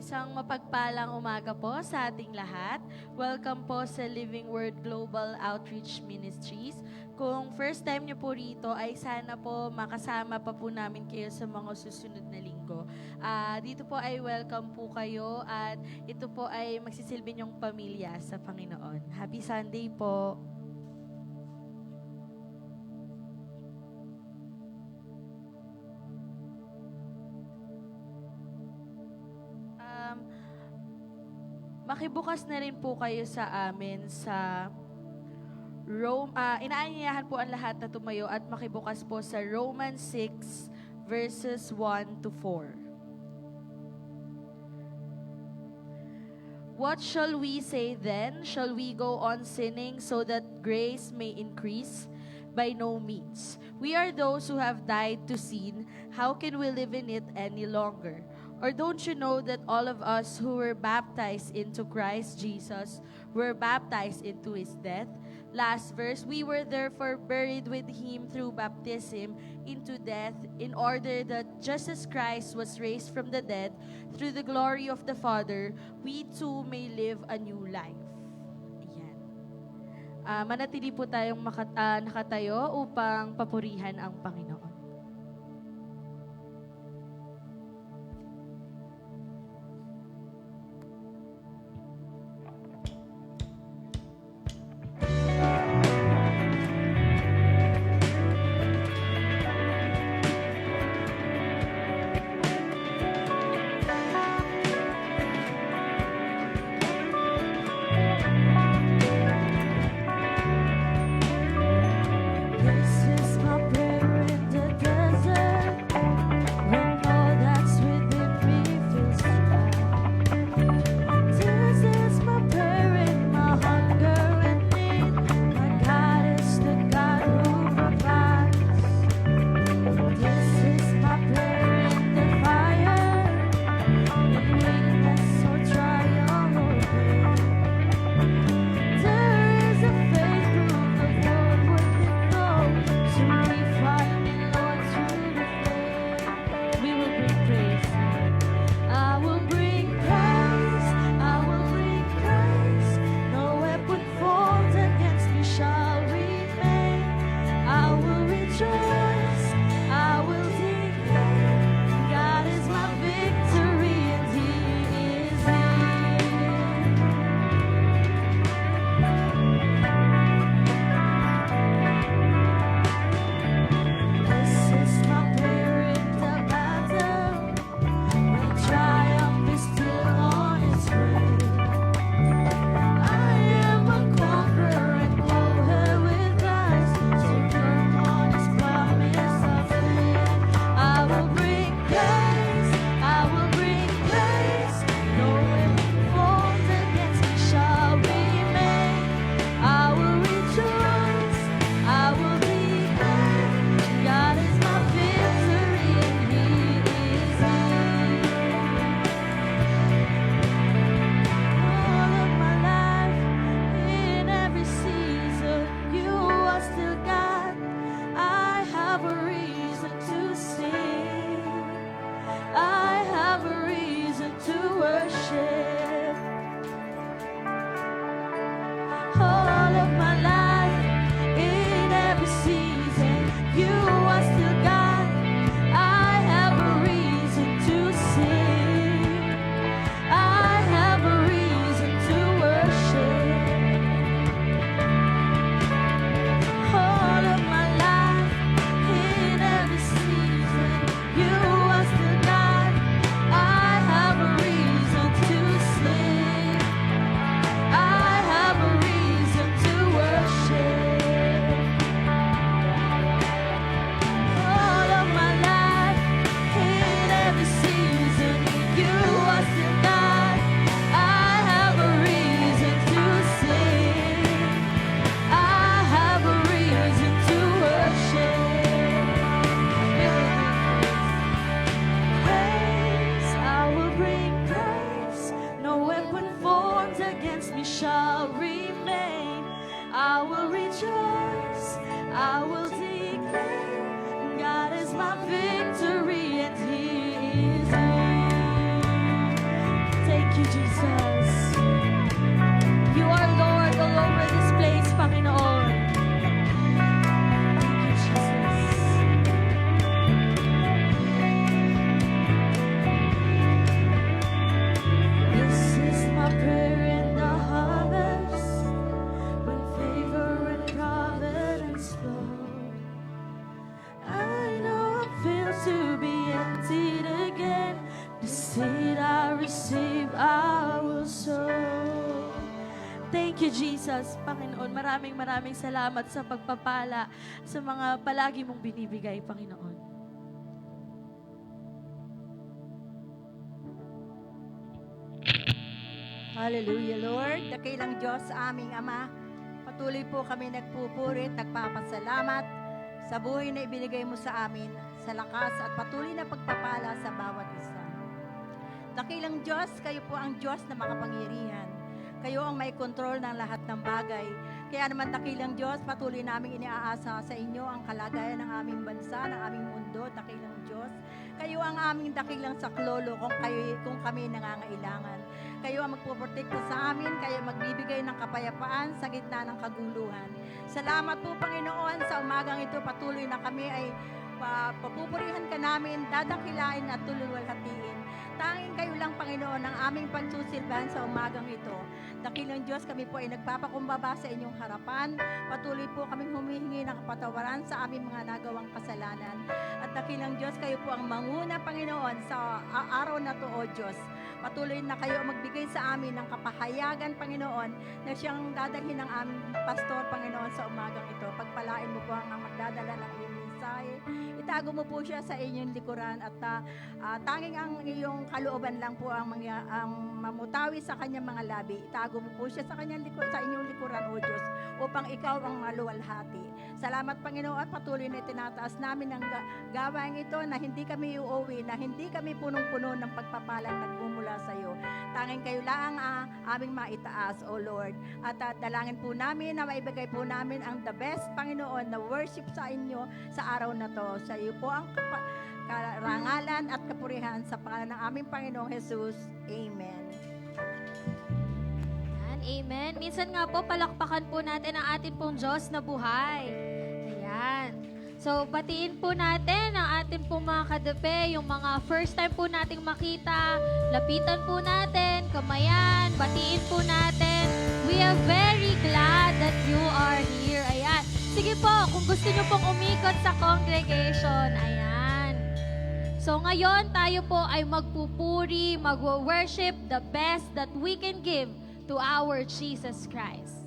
Isang mapagpalang umaga po sa ating lahat. Welcome po sa Living Word Global Outreach Ministries. Kung first time niyo po rito, ay sana po makasama pa po namin kayo sa mga susunod na linggo. Dito po ay welcome po kayo at ito po ay magsisilbi niyong pamilya sa Panginoon. Happy Sunday po! Makibukas na rin po kayo sa amin sa inaanyayahan po ang lahat na tumayo at makibukas po sa Romans 6 verses 1 to 4. What shall we say then? Shall we go on sinning so that grace may increase? By no means. We are those who have died to sin. How can we live in it any longer? Or don't you know that all of us who were baptized into Christ Jesus were baptized into His death? Last verse, we were therefore buried with Him through baptism into death, in order that just as Christ was raised from the dead through the glory of the Father, we too may live a new life. Ayan. Manatili po tayong nakatayo upang papurihan ang Panginoon. This is my prayer in the you, Jesus. You are Lord all over this place, Panginoon. Thank you, Jesus. This is my prayer in the harvest, when favor and providence flow. I know it feels to be emptied again. The seed I receive, I will sow. Thank you, Jesus. Panginoon, maraming salamat sa pagpapala, sa mga palagi mong binibigay, Panginoon. Hallelujah, Lord. Dakilang Diyos sa aming Ama, patuloy po kami nagpupurit, nagpapasalamat sa buhay na ibinigay mo sa amin, sa lakas at patuloy na pagpapala sa bawat isa. Dakilang Diyos, kayo po ang Diyos na makapangyarihan. Kayo ang may kontrol ng lahat ng bagay. Kaya naman, dakilang Diyos, patuloy naming iniaasa sa inyo ang kalagayan ng aming bansa, ng aming mundo. Dakilang Diyos, kayo ang aming dakilang saklolo kung kami nangangailangan. Kayo ang magpuprotekta sa amin, kayo magbibigay ng kapayapaan sa gitna ng kaguluhan. Salamat po, Panginoon, sa umagang ito patuloy na kami ay papupurihan ka namin, dadakilain at tululwalhatiin. Tanging kayo lang, Panginoon, ang aming pagsusilbahan sa umagang ito. Dakilang Diyos, kami po ay nagpapakumbaba sa inyong harapan. Patuloy po kaming humihingi ng kapatawaran sa aming mga nagawang kasalanan. At dakilang Diyos, kayo po ang manguna, Panginoon, sa araw na to, O Diyos. Patuloy na kayo magbigay sa amin ng kapahayagan, Panginoon, na siyang dadalhin ng aming pastor, Panginoon, sa umagang ito. Pagpalain mo po ang magdadala ng iyong mensahe. Itago mo po siya sa inyong likuran at tanging ang iyong kalooban lang po ang mamutawi sa kanyang mga labi. Itago mo po siya sa kanyang sa inyong likuran, O Diyos, upang ikaw ang maluwalhati. Salamat, Panginoon, patuloy na tinataas namin ang gawain ito na hindi kami uuwi, na hindi kami punong-puno ng pagpapalang nagmumula sa iyo. Tanging kayo lang ang aming maitaas, O Lord. At dalangin po namin na maibigay po namin ang the best, Panginoon, na worship sa inyo sa araw na to. Sa iyo po ang karangalan at kapurihan sa pangalan ng aming Panginoong Jesus. Amen. Amen. Minsan nga po, palakpakan po natin ang ating pong Diyos na buhay. Ayan. So, batiin po natin ang ating pong mga kadape, yung mga first time po nating makita. Lapitan po natin, kamayan, batiin po natin. We are very glad that you are here. Ayan. Sige po, kung gusto nyo pong umikot sa congregation, ayan. So, ngayon tayo po ay magpupuri, mag-worship the best that we can give to our Jesus Christ.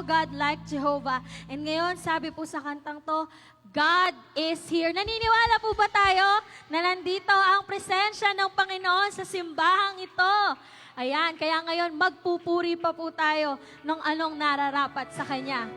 no God like Jehovah. And ngayon, sabi po sa kantang to, God is here. Naniniwala po ba tayo na nandito ang presensya ng Panginoon sa simbahang ito? Ayan, kaya ngayon magpupuri pa po tayo ng anong nararapat sa Kanya.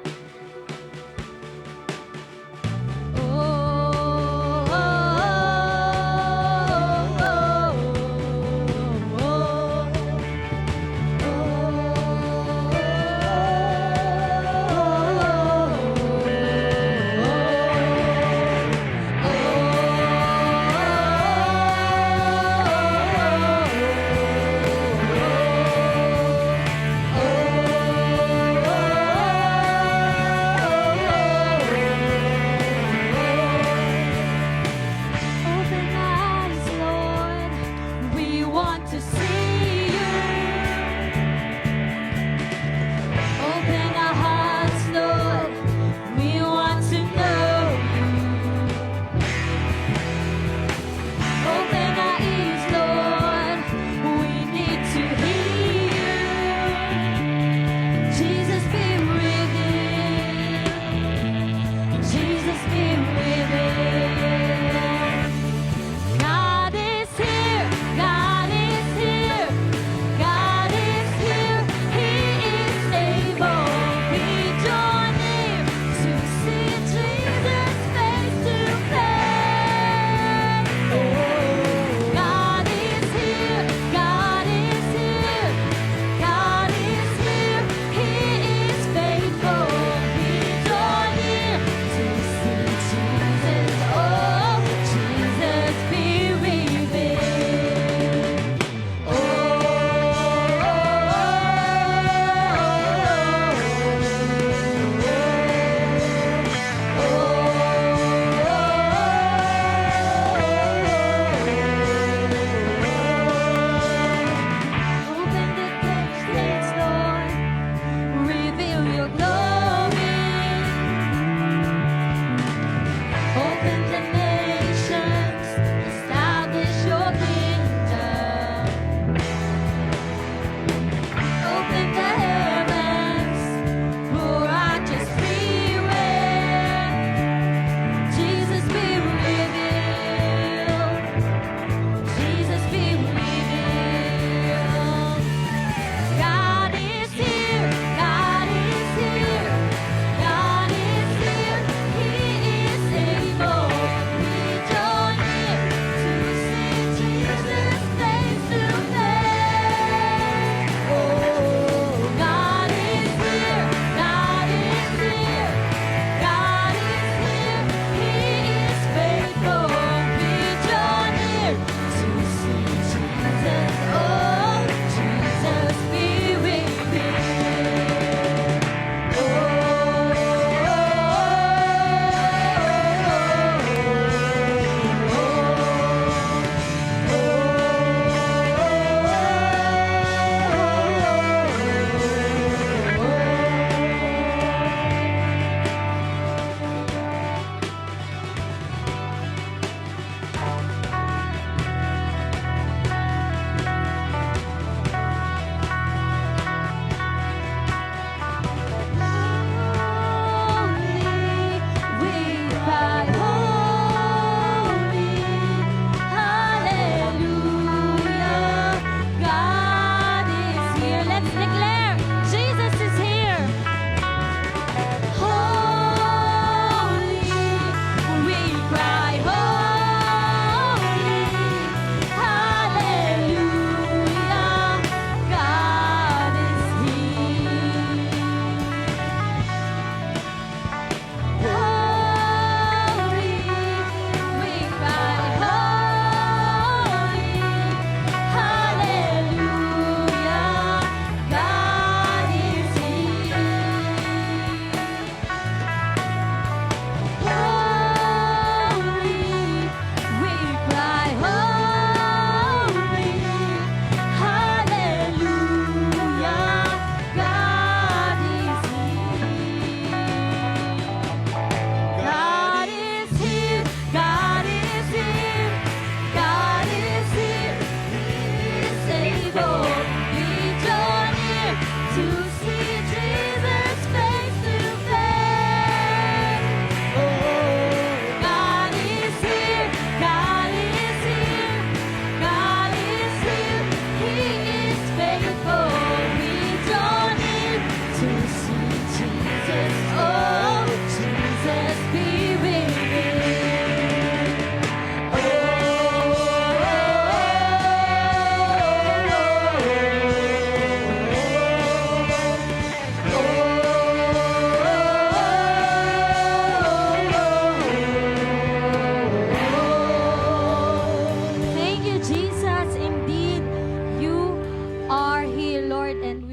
you, Lord, and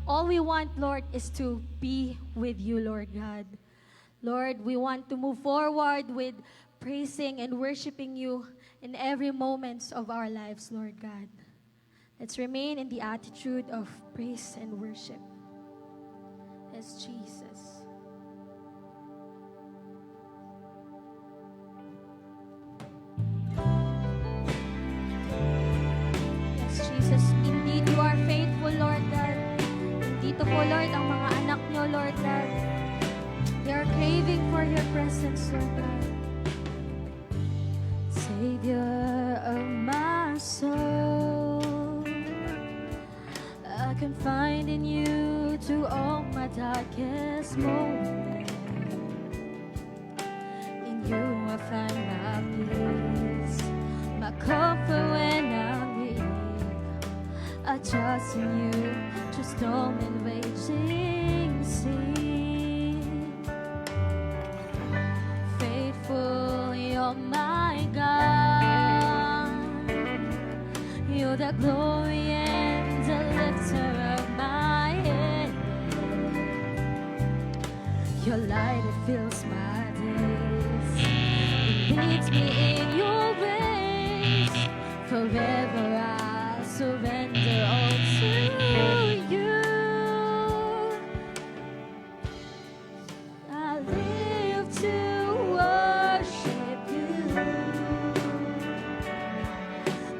all we want, Lord, is to be with you, Lord God. Lord, we want to move forward with praising and worshiping you in every moment of our lives, Lord God. Let's remain in the attitude of praise and worship. Yes, Jesus. Yes, Jesus. Indeed, you are faithful, Lord God. Dito po, Lord, ang mga anak nyo, Lord God. They are craving for your presence, Lord God. Savior of my soul, I can find in you to all my darkest moments. In you I find my peace, my comfort when I'm weak. I trust in you, through storm and raging sea. Faithful, you're my God. You're the glory and the lifter of my head. Your light, it fills my days. It leads me in your ways. Forever I surrender all to you. I live to worship you,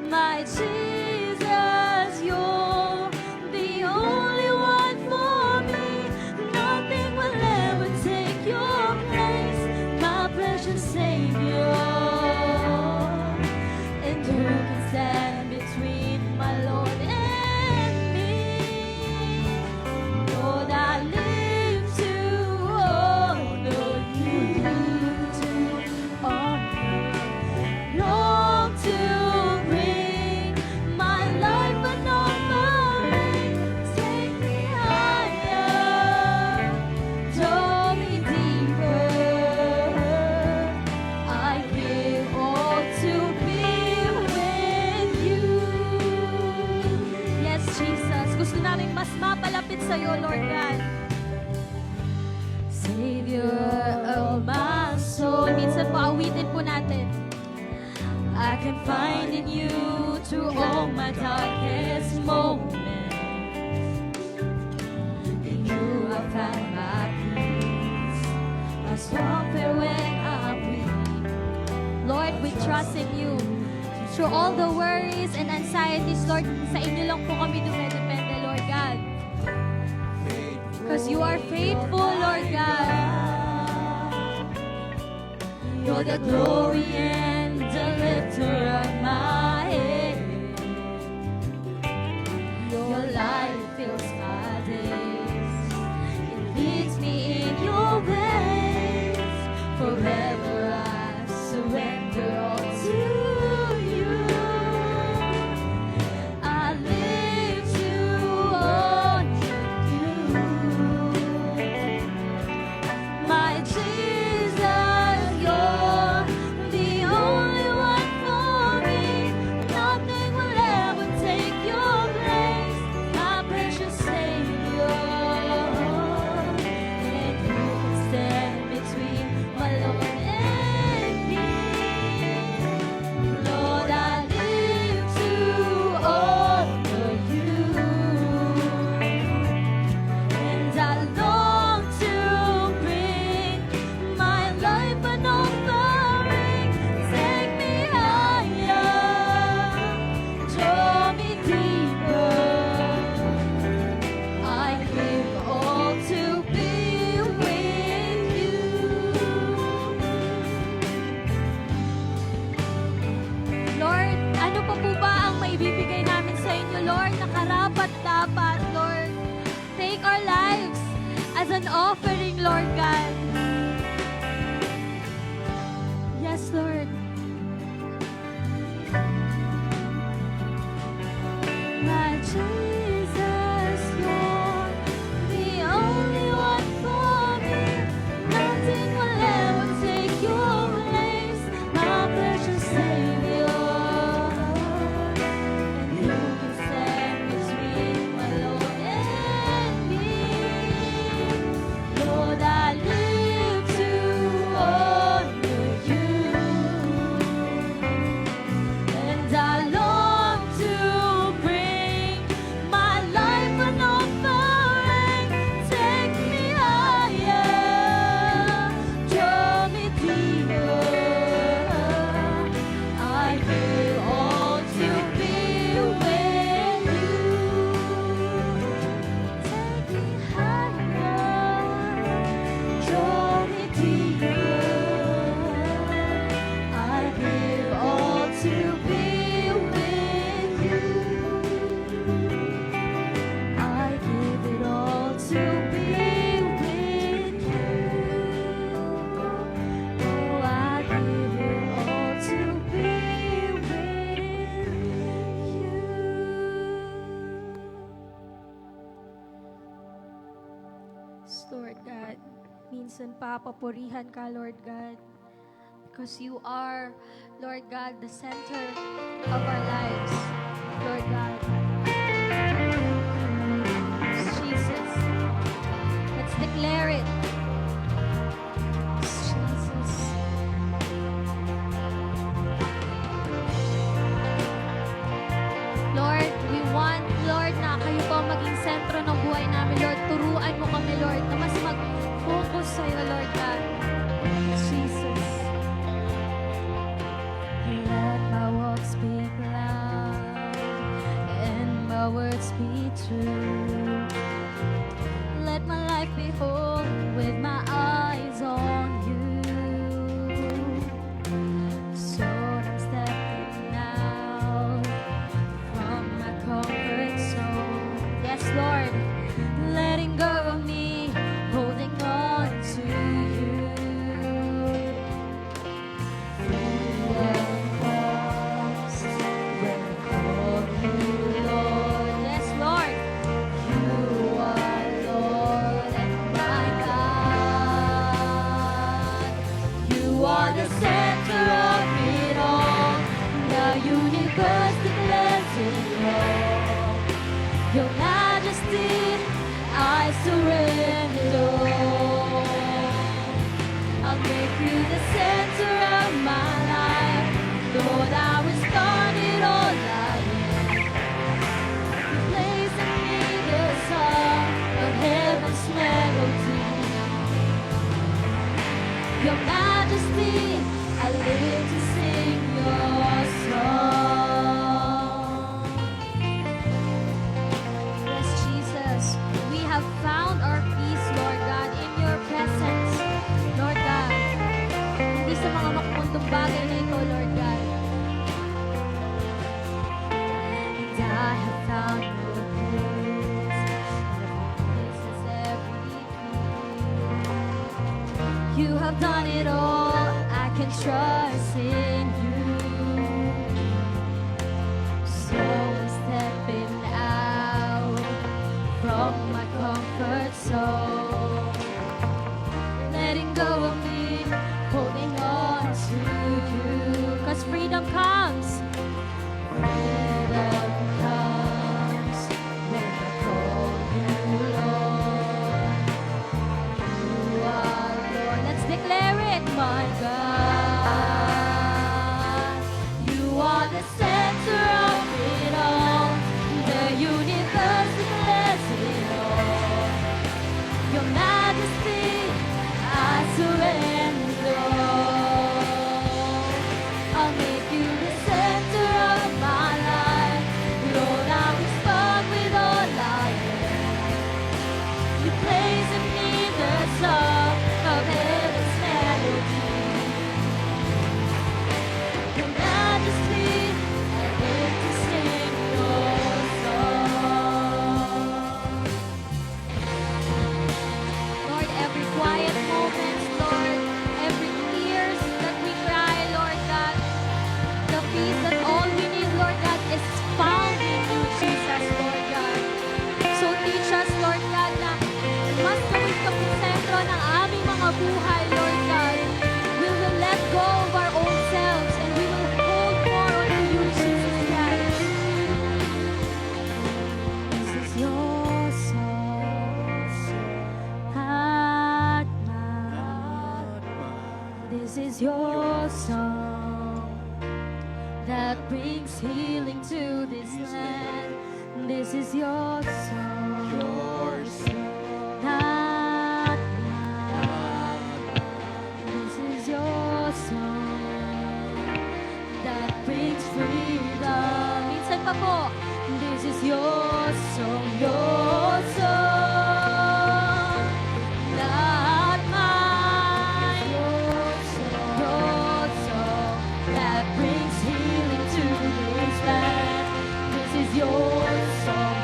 my Jesus. You're the only one for me. Nothing will ever take your place, my precious Savior. And who can stand between my Lord and me? Lord, I live to honor you, to honor, long to bring my life an offering. Take me higher, draw me deeper. I give all to be with you. Yes, Jesus. Gusto namin mas mapalapit sa iyo, Lord God. Savior of my soul. Minsan po, awitin po natin. I can find in you through all my darkest moments. In you I find my peace, my comfort when I'm weak. Lord, we trust in you. Through all the worries and anxieties, Lord, sa inyo lang po kami dumedepende, Lord God. Because you are faithful, Lord God. You're the glory and the lifter of my head. Your light fills my days. It leads me in your ways. Forever I surrender all to you. I live to honor you, my Jesus. You're the only one for me. Nothing will ever take your place, my precious Savior. And who can stand between my Lord and me? Lord, I live to honor you, and I long to bring my life an offering. Take me higher, draw me deeper. I give all to be with you. Lord, ano pa po ba ang maibibigay namin sa inyo, Lord? Nakarapat-dapat, Lord. Take our lives as an offering, Lord God. Yes, Lord. My Jesus, you're the only one for me. Nothing will ever take your place, my precious Savior. And who can stand between my Lord God. Minsan papapurihan ka, Lord God. Because you are, Lord God, the center of our lives, Lord God. Jesus. Let's declare it. Jesus. Lord, we want, Lord, na kayo po ang maging sentro ng buhay namin, Lord. Turuan mo kami, Lord, na mas mag-focus sa'yo, Lord God. Jesus. Let my walk speak loud and my words be true. Let my life be whole with my eyes on you. So I'm stepping out from my comfort zone. Yes, Lord, letting go of me, holding on to you. Freedom comes when I call you Lord. Yes, Lord, you are Lord and my God. You are the center of it all. The universe declares it all. Your majesty, I surrender. I'll make you the center of my life. Lord, I respond it all I am. You place in me the song of heaven's melody. Your majesty, I live to sing your song. Yes, Jesus, we have found our peace, Lord God, in your presence, Lord God. Hindi sa mga makapundong bagay na ito, Lord God. And I have found your peace, and this is everything. You have done it all, I can trust in you. So I'm stepping out from my comfort zone, letting go of me, holding on to you. 'Cause freedom comes. Freedom comes when I call you Lord. You are Lord. Let's declare it, my God. You are the center of it all. The universe declares it all. Your majesty, I surrender. I'll make you the center of my life. Lord, I respond with all I am. You place in me the song of heaven's melody. Your majesty, I live to sing your song. Lord, every quiet moment, Lord, every tears that we cry, Lord God, the peace that all we need, Lord God, is found in you, Jesus, Lord God. So teach us, Lord God, na mas gawin ka po sentro ng aming mga buhay, Lord God. We will let go of our own selves and we will hold more on to you, Jesus Christ. This is your song, not mine. This is your song that brings healing to this land. This is your song, not mine. This is your song that brings freedom. Minsan pa po. This is your song, not mine. Your song that brings healing to this land. This is your song,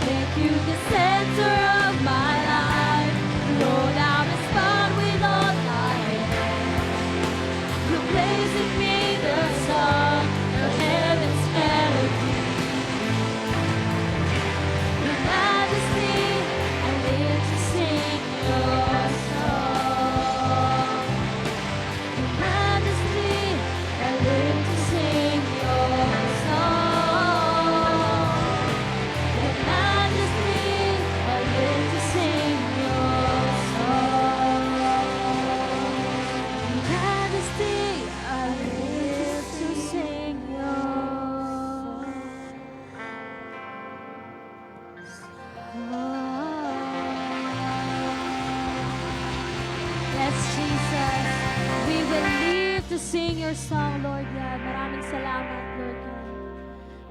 Make you the center of my life. Lord, I'm inspired with all I am. You place in me the song of heaven's melody. Your majesty, I live to sing your song. Your majesty, I live to sing your song. Your majesty, I live to sing your song. Your majesty, I live to sing your Yes, Jesus. We will live to sing your song, Lord God. Maraming salamat, Lord God.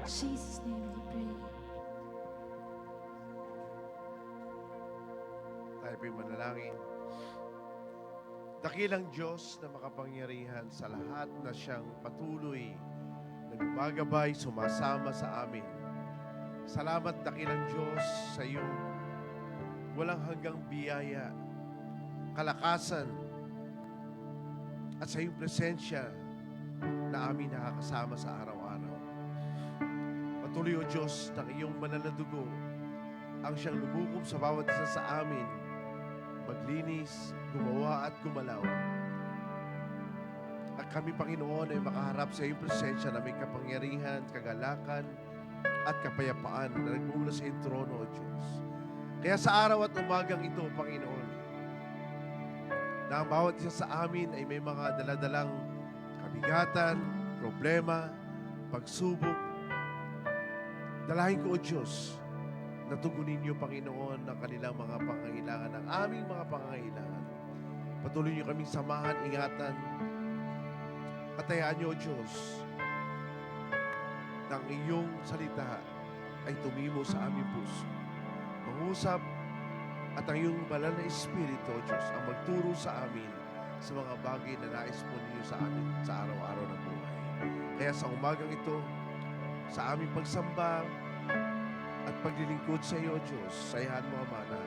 In Jesus' name we pray. Tayo po'y manalangin. Dakilang Diyos na makapangyarihan sa lahat na siyang patuloy na gumagabay, sumasama sa amin. Salamat dakilang Diyos sa iyong walang hanggang biyaya, kalakasan, at sa iyong presensya na amin nakakasama sa araw-araw. Patuloy o Diyos ng iyong banal na dugo ang siyang lumukob sa bawat isa sa amin, maglinis, gumawa at gumalaw. At kami, Panginoon, ay makaharap sa iyong presensya na may kapangyarihan, kagalakan, at kapayapaan na nagmumula sa iyong trono, O Diyos. Kaya sa araw at umagang ito, Panginoon, na ang bawat isa sa amin ay may mga daladalang kabigatan, problema, pagsubok. Dalahin ko, O Diyos, na tugunin niyo, Panginoon, ng kanilang mga pangangailangan, ng aming mga pangangailangan. Patuloy niyo kaming samahan, ingatan, at hayaan niyo, O Diyos, ng iyong salita ay tumimo sa aming puso. Mangusap at ang iyong banal na Espiritu, O Diyos, ang magturo sa amin sa mga bagay na nais po ninyo sa amin sa araw-araw na buhay. Kaya sa umagang ito, sa aming pagsamba at paglilingkod sa iyo, O Diyos, sayahan mo, Ama, na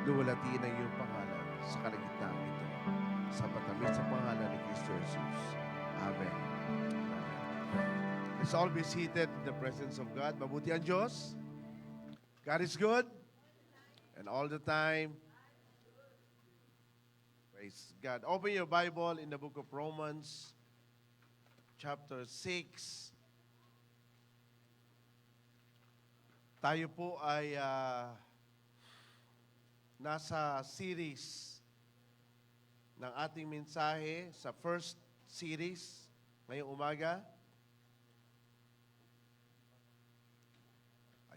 luwalatiin ang iyong pangalan sa kalagitnaan ito. Sa matamis sa pangalan ni Kristo Jesus. Amen. Let's all be seated in the presence of God. Mabuti ang Diyos. God is good. And all the time. Praise God. Open your Bible in the book of Romans, chapter 6. Tayo po ay nasa series ng ating mensahe sa first series ngayong umaga.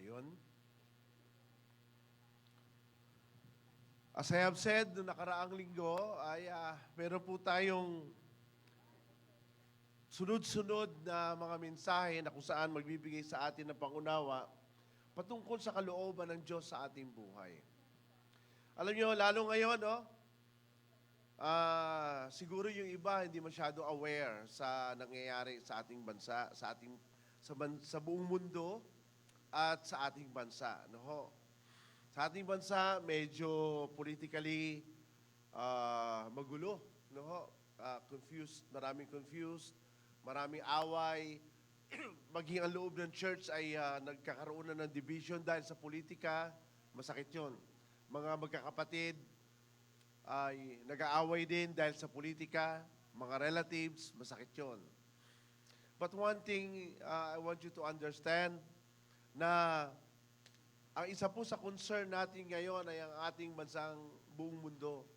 Ayun. As I have said, noong nakaraang linggo, ay meron po tayong sunod-sunod na mga mensahe na kung saan magbibigay sa atin ng pangunawa patungkol sa kalooban ng Diyos sa ating buhay. Alam niyo, lalo ngayon, siguro yung iba hindi masyado aware sa nangyayari sa ating bansa, sa buong mundo, at sa ating bansa. No? Sa ating bansa, medyo politically magulo. No? Confused, maraming away. Maging ang loob ng church ay nagkakaroon na ng division dahil sa politika. Masakit yun. Mga magkakapatid ay nag-aaway din dahil sa politika. Mga relatives, masakit yun. But one thing I want you to understand, na ang isa po sa concern natin ngayon ay ang ating bansang buong mundo.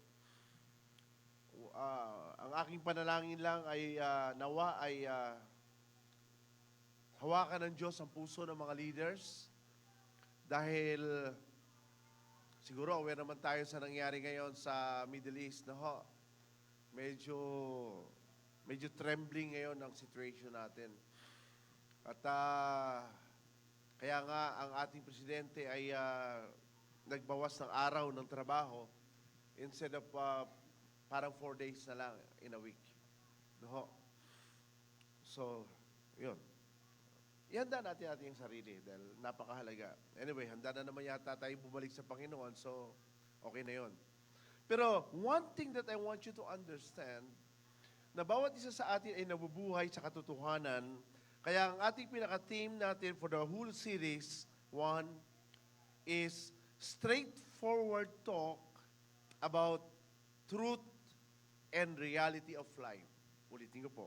Ang aking panalangin lang ay nawa ay hawakan ng Diyos ang puso ng mga leaders dahil siguro aware naman tayo sa nangyari ngayon sa Middle East. No? Medyo trembling ngayon ang situation natin. At kaya nga, ang ating presidente ay nagbawas ng araw ng trabaho instead of parang 4 days na lang in a week. No? So, yun. ihanda natin ating sarili dahil napakahalaga. Anyway, handa na naman yata tayo bumalik sa Panginoon, so okay na yon. Pero one thing that I want you to understand, na bawat isa sa atin ay nabubuhay sa katotohanan, kaya ang ating pinaka-theme natin for the whole series, one, is straightforward talk about truth and reality of life. Ulitin ko po.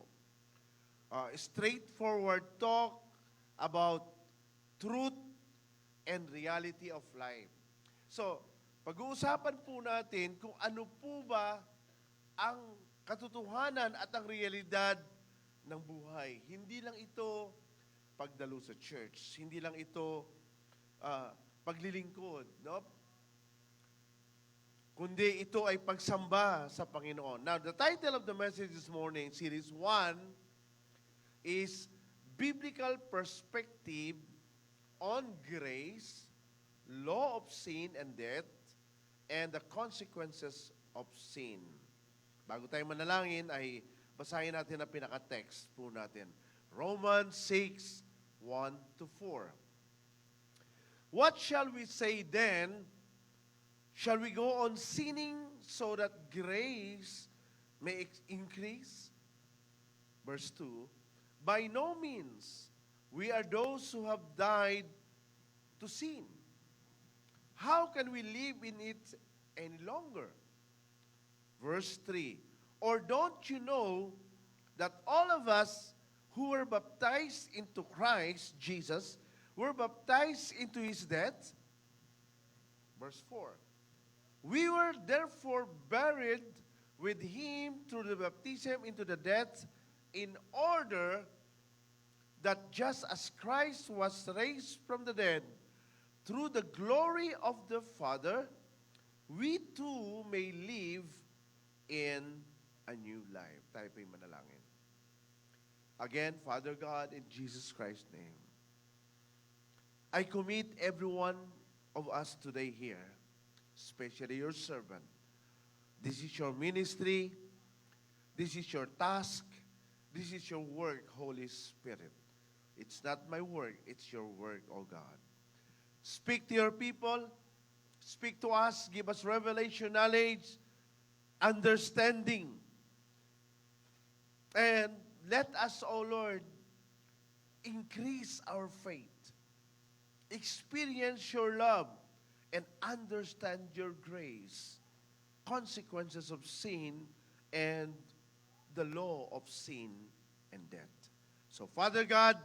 Straightforward talk about truth and reality of life. So, pag-uusapan po natin kung ano po ba ang katotohanan at ang realidad ng buhay. Hindi lang ito pagdalo sa church. Hindi lang ito paglilingkod. No? Kundi ito ay pagsamba sa Panginoon. Now, the title of the message this morning, Series 1, is Biblical Perspective on Grace, Law of Sin and Death, and the Consequences of Sin. Bago tayo manalangin, ay basahin natin ang pinaka-text po natin. Romans 6, 1-4. What shall we say then? Shall we go on sinning so that grace may increase? Verse 2, by no means. We are those who have died to sin. How can we live in it any longer? Verse 3, or don't you know that all of us who were baptized into Christ Jesus were baptized into His death? Verse 4, we were therefore buried with Him through the baptism into the death, in order that just as Christ was raised from the dead through the glory of the Father, we too may live in a new life. Tayo po'y manalangin. Again, Father God, in Jesus Christ's name, I commit every one of us today here, especially your servant. This is your ministry. This is your task. This is your work, Holy Spirit. It's not my work, it's your work, oh God. Speak to your people. Speak to us. Give us revelation, knowledge, understanding. And let us, oh Lord, increase our faith. Experience your love and understand your grace. Consequences of sin and the law of sin and death. So, Father God,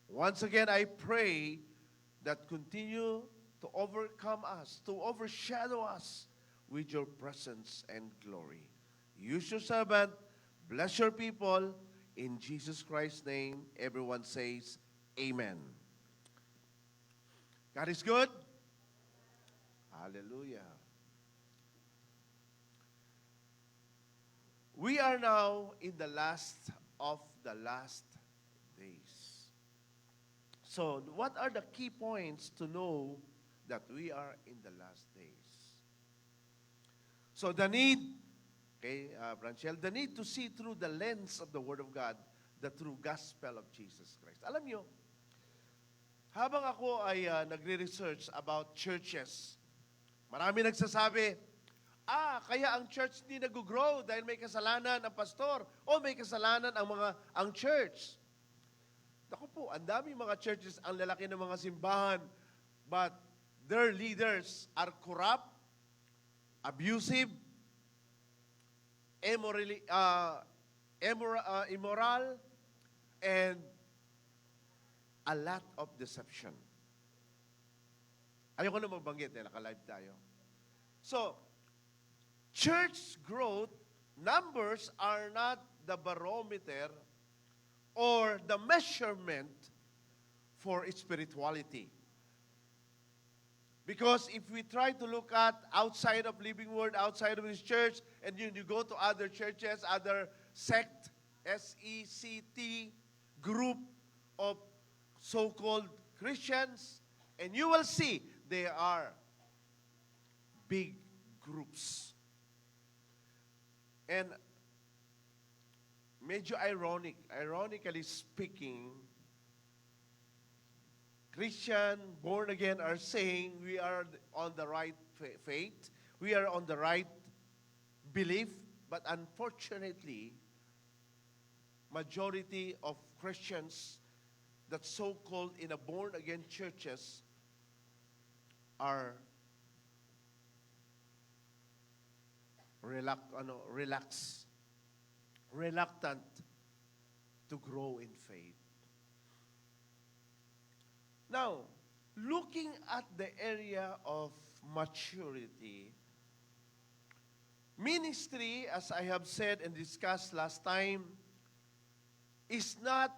once again, I pray that continue to overcome us, to overshadow us with your presence and glory. Use your servant, bless your people. In Jesus Christ's name, everyone says, Amen. God is good. Hallelujah. We are now in the last of the last days. So, what are the key points to know that we are in the last days? So, the need, Branchel, the need to see through the lens of the Word of God, the true gospel of Jesus Christ. Alam nyo, habang ako ay nagre-research about churches, marami nagsasabi, kaya ang church hindi nag-grow dahil may kasalanan ang pastor o may kasalanan ang church. Naku po, ang dami mga churches, ang lalaki ng mga simbahan, but their leaders are corrupt, abusive, immoral, and a lot of deception. Ayoko na magbanggit, naka-live tayo. So, church growth, numbers are not the barometer or the measurement for spirituality. Because if we try to look at outside of Living Word, outside of this church, and you go to other churches, other sect, S-E-C-T, group of so-called Christians, and you will see they are big groups. And medyo ironically speaking, Christian, born again are saying we are on the right faith, we are on the right belief, but unfortunately, majority of Christians that so-called in a born-again churches are reluctant to grow in faith. Now, looking at the area of maturity, ministry, as I have said and discussed last time, is not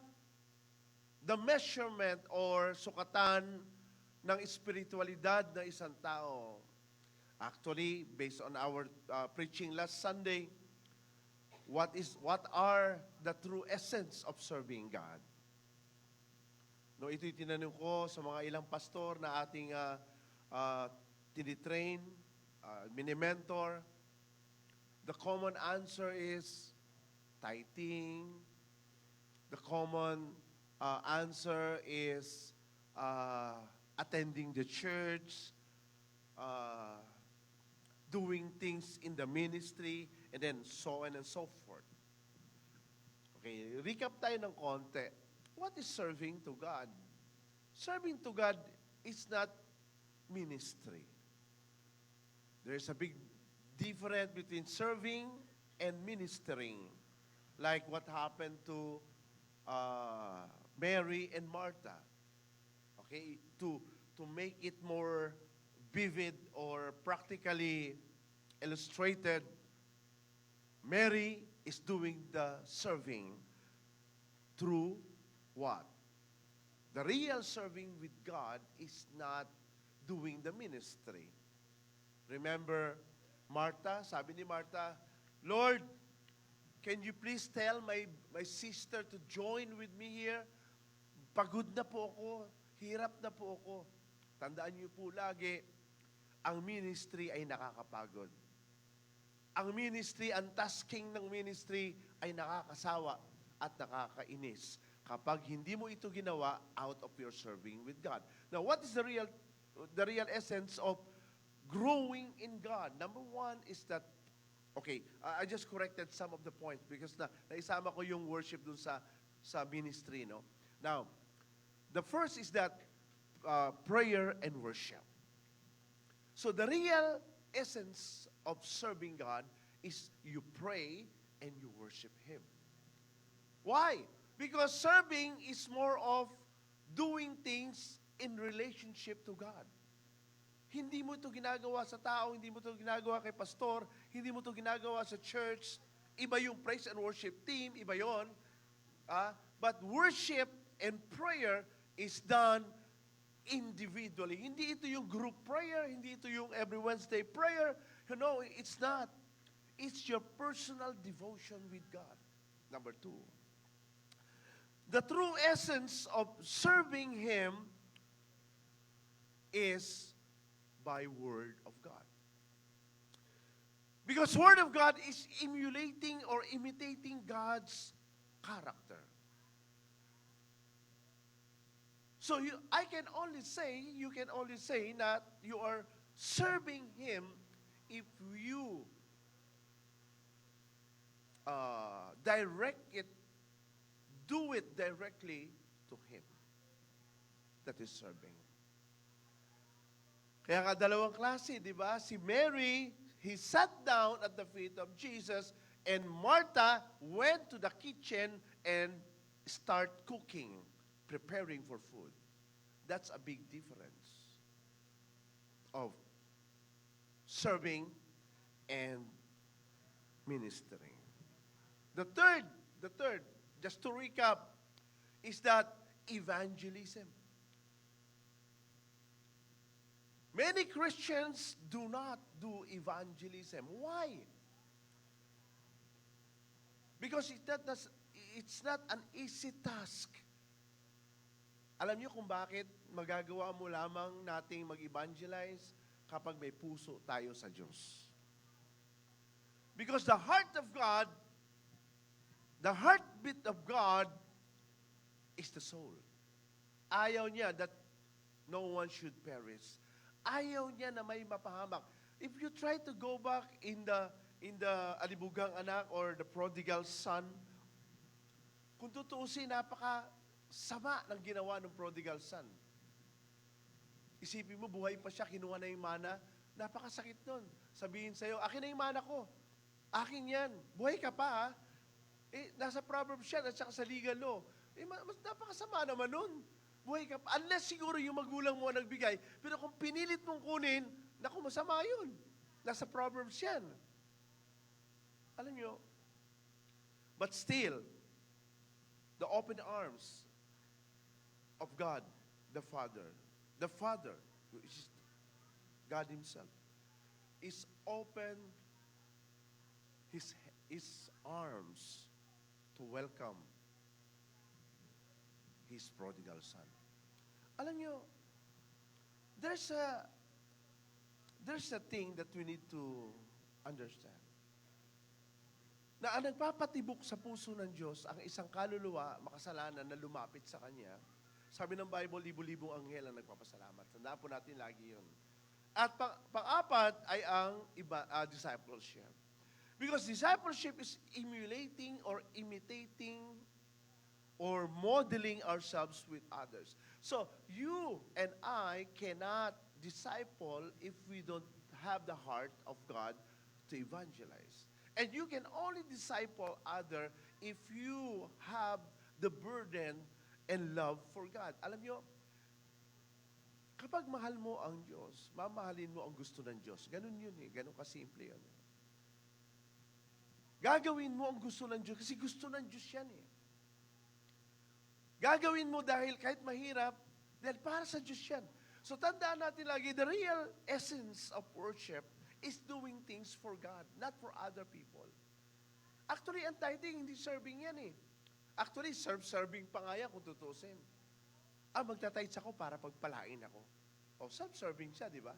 the measurement or sukatan ng espiritualidad ng isang tao. Actually, based on our preaching last Sunday, what are the true essence of serving God? No, ito'y tinanong ko sa mga ilang pastor na ating tinitrain, mini-mentor. The common answer is tithing. The common answer is attending the church, doing things in the ministry, and then so on and so forth. Okay, recap tayo ng konti. What is serving to God? Serving to God is not ministry. There's a big difference between serving and ministering. Like what happened to Mary and Martha. Okay, to make it more vivid or practically illustrated, Mary is doing the serving through what? The real serving with God is not doing the ministry. Remember, Martha, sabi ni Martha, Lord, can you please tell my sister to join with me here? Pagod na po ako, hirap na po ako. Tandaan niyo po lagi, ang ministry ay nakakapagod. Ang ministry, ang tasking ng ministry ay nakakasawa at nakakainis kapag hindi mo ito ginawa out of your serving with God. Now, what is the real essence of growing in God? Number one is that, okay, I just corrected some of the points because naisama ko yung worship dun sa ministry, no? Now, the first is that prayer and worship. So the real essence of serving God is you pray and you worship Him. Why? Because serving is more of doing things in relationship to God. Hindi mo ito ginagawa sa tao, hindi mo ito ginagawa kay pastor, hindi mo ito ginagawa sa church. Iba yung praise and worship team, iba yon. But worship and prayer is done individually. Hindi ito yung group prayer, hindi ito yung every Wednesday prayer. No, it's not. It's your personal devotion with God. Number two, the true essence of serving Him is by Word of God. Because Word of God is emulating or imitating God's character. So you can only say that you are serving Him if you do it directly to Him. That is serving. Kaya nga dalawang klase, di ba? Si Mary, he sat down at the feet of Jesus, and Martha went to the kitchen and start cooking, preparing for food. That's a big difference of serving and ministering. The third, just to recap, is that evangelism. Many Christians do not do evangelism. Why? Because it's not an easy task. Alam niyo kung bakit magagawa mo lamang nating mag-evangelize kapag may puso tayo sa Diyos. Because the heart of God, the heartbeat of God is the soul. Ayaw niya that no one should perish. Ayaw niya na may mapahamak. If you try to go back in the alibugang anak or the prodigal son, kung tutuusin, napaka-sama ng ginawa ng prodigal son. Isipin mo, buhay pa siya, kinuha na yung mana, napakasakit nun. Sabihin sa'yo, akin na yung mana ko. Akin yan. Buhay ka pa, ha? Nasa Proverbs siya, at saka sa legal law. Mas napakasama naman nun. Buhay ka pa. Unless siguro yung magulang mo nagbigay, pero kung pinilit mong kunin, naku, masama yun. Nasa Proverbs yan. Alam nyo, but still, the open arms of God, the Father, who is God Himself, is open His arms to welcome His prodigal son. Alam nyo, there's a thing that we need to understand. Na ang nagpapatibok sa puso ng Diyos, ang isang kaluluwa, makasalanan na lumapit sa Kanya. Sabi ng Bible, libo-libong anghel ang nagpapasalamat. Tandaan po natin lagi yun. At pang-apat ay ang discipleship. Because discipleship is emulating or imitating or modeling ourselves with others. So, you and I cannot disciple if we don't have the heart of God to evangelize. And you can only disciple other if you have the burden and love for God. Alam nyo, kapag mahal mo ang Diyos, mamahalin mo ang gusto ng Diyos. Ganun yun eh. Ganun kasimple yun. Gagawin mo ang gusto ng Diyos kasi gusto ng Diyos yan eh. Gagawin mo dahil kahit mahirap, dahil para sa Diyos yan. So tandaan natin lagi, the real essence of worship is doing things for God, not for other people. Actually, ang tithing, hindi serving yan eh. Actually, serving pa nga yan kung tutusin. Magtatides ako para pagpalain ako. Self-serving siya, di ba?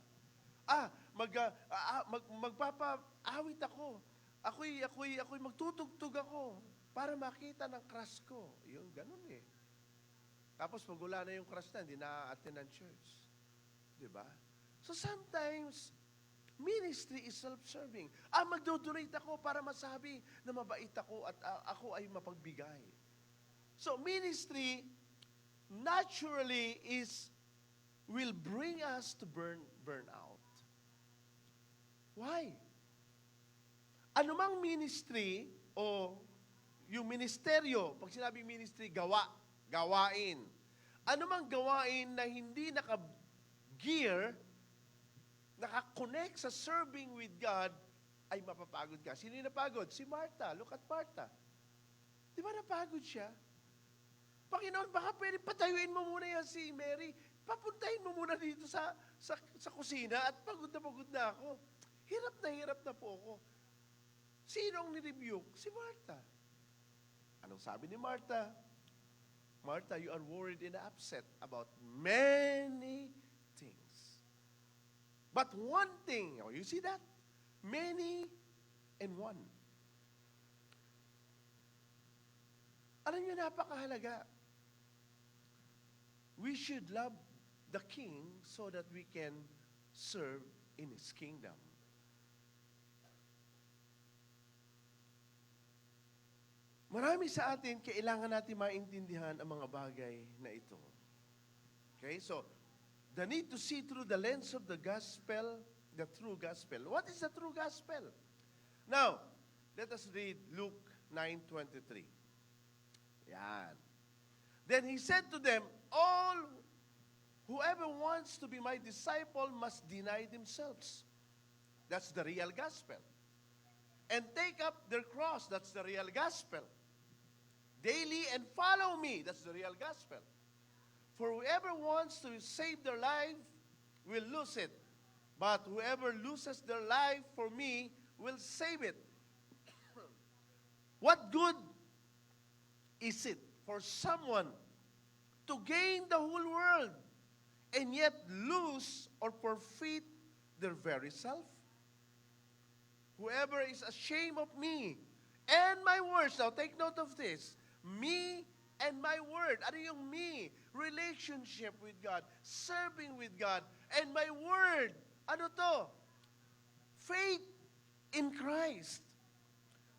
Magpapa-awit ako. Ako'y magtutugtog ako para makita ng crush ko. Yung ganun eh. Tapos pag wala na yung crush na, hindi na-attend ng church. Di ba? So sometimes, ministry is self-serving. Magdodonate ako para masabi na mabait ako at ako ay mapagbigay. So ministry naturally will bring us to burn out. Why? Anumang ministry o yung ministeryo, pag sinabing ministry, gawain. Anumang gawain na hindi naka-gear, naka-connect sa serving with God, ay mapapagod ka. Sino yung napagod? Si Martha. Look at Martha. Di ba napagod siya? Panginoon, baka pwede patayuin mo muna yan si Mary. Papuntahin mo muna dito sa kusina at pagod na ako. Hirap na po ako. Sino ang nirebuke? Si Martha. Anong sabi ni Martha? Martha, you are worried and upset about many things. But one thing, you see that? Many and one. Alam niyo, napakahalaga. We should love the King so that we can serve in His kingdom. Marami sa atin, kailangan natin maintindihan ang mga bagay na ito. Okay, so, the need to see through the lens of the gospel, the true gospel. What is the true gospel? Now, let us read Luke 9:23. Yan. Then He said to them, whoever wants to be my disciple must deny themselves. That's the real gospel. And take up their cross. That's the real gospel. Daily and follow me. That's the real gospel. For whoever wants to save their life will lose it. But whoever loses their life for me will save it. What good is it for someone to gain the whole world and yet lose or forfeit their very self? Whoever is ashamed of me and my words, now take note of this, me and my word. Ano yung me? Relationship with God, serving with God, and my word. Ano to? Faith in Christ.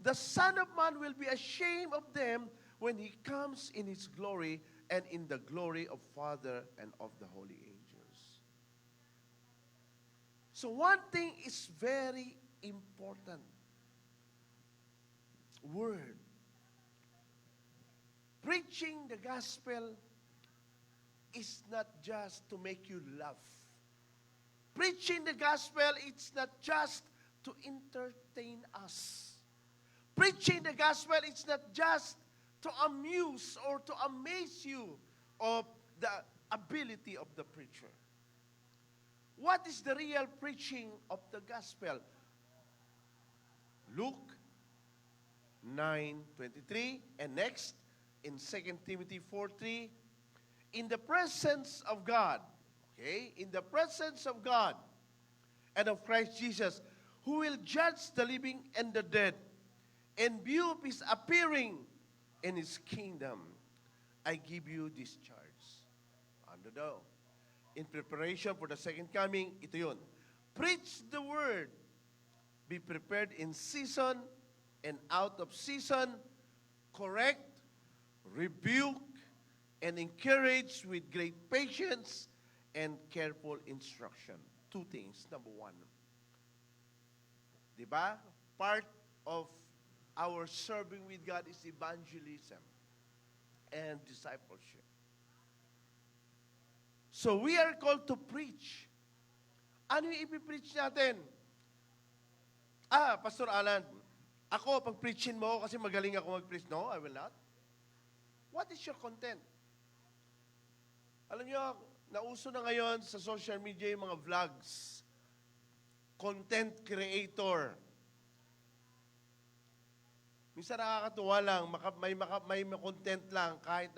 The Son of Man will be ashamed of them when He comes in His glory and in the glory of Father and of the holy angels. So one thing is very important. Word. Preaching the gospel is not just to make you laugh. Preaching the gospel, it's not just to entertain us. Preaching the gospel, it's not just to amuse or to amaze you of the ability of the preacher. What is the real preaching of the gospel? Luke 9:23, and next, in 2 Timothy 4:3, in the presence of God, okay, in the presence of God and of Christ Jesus, who will judge the living and the dead, in view of His appearing in His kingdom, I give you this charge. Ano daw? In preparation for the second coming, ito yun. Preach the word. Be prepared in season and out of season. Correct, rebuke, and encourage with great patience and careful instruction. Two things. Number one, diba? Part of our serving with God is evangelism and discipleship. So we are called to preach. Ano yung ipipreach natin? Pastor Alan, ako, pag-preachin mo kasi magaling ako mag-preach. No, I will not. What is your content? Alam niyo, nauso na ngayon sa social media yung mga vlogs. Content creator. Minsan nakakatuwa lang, may content lang, kahit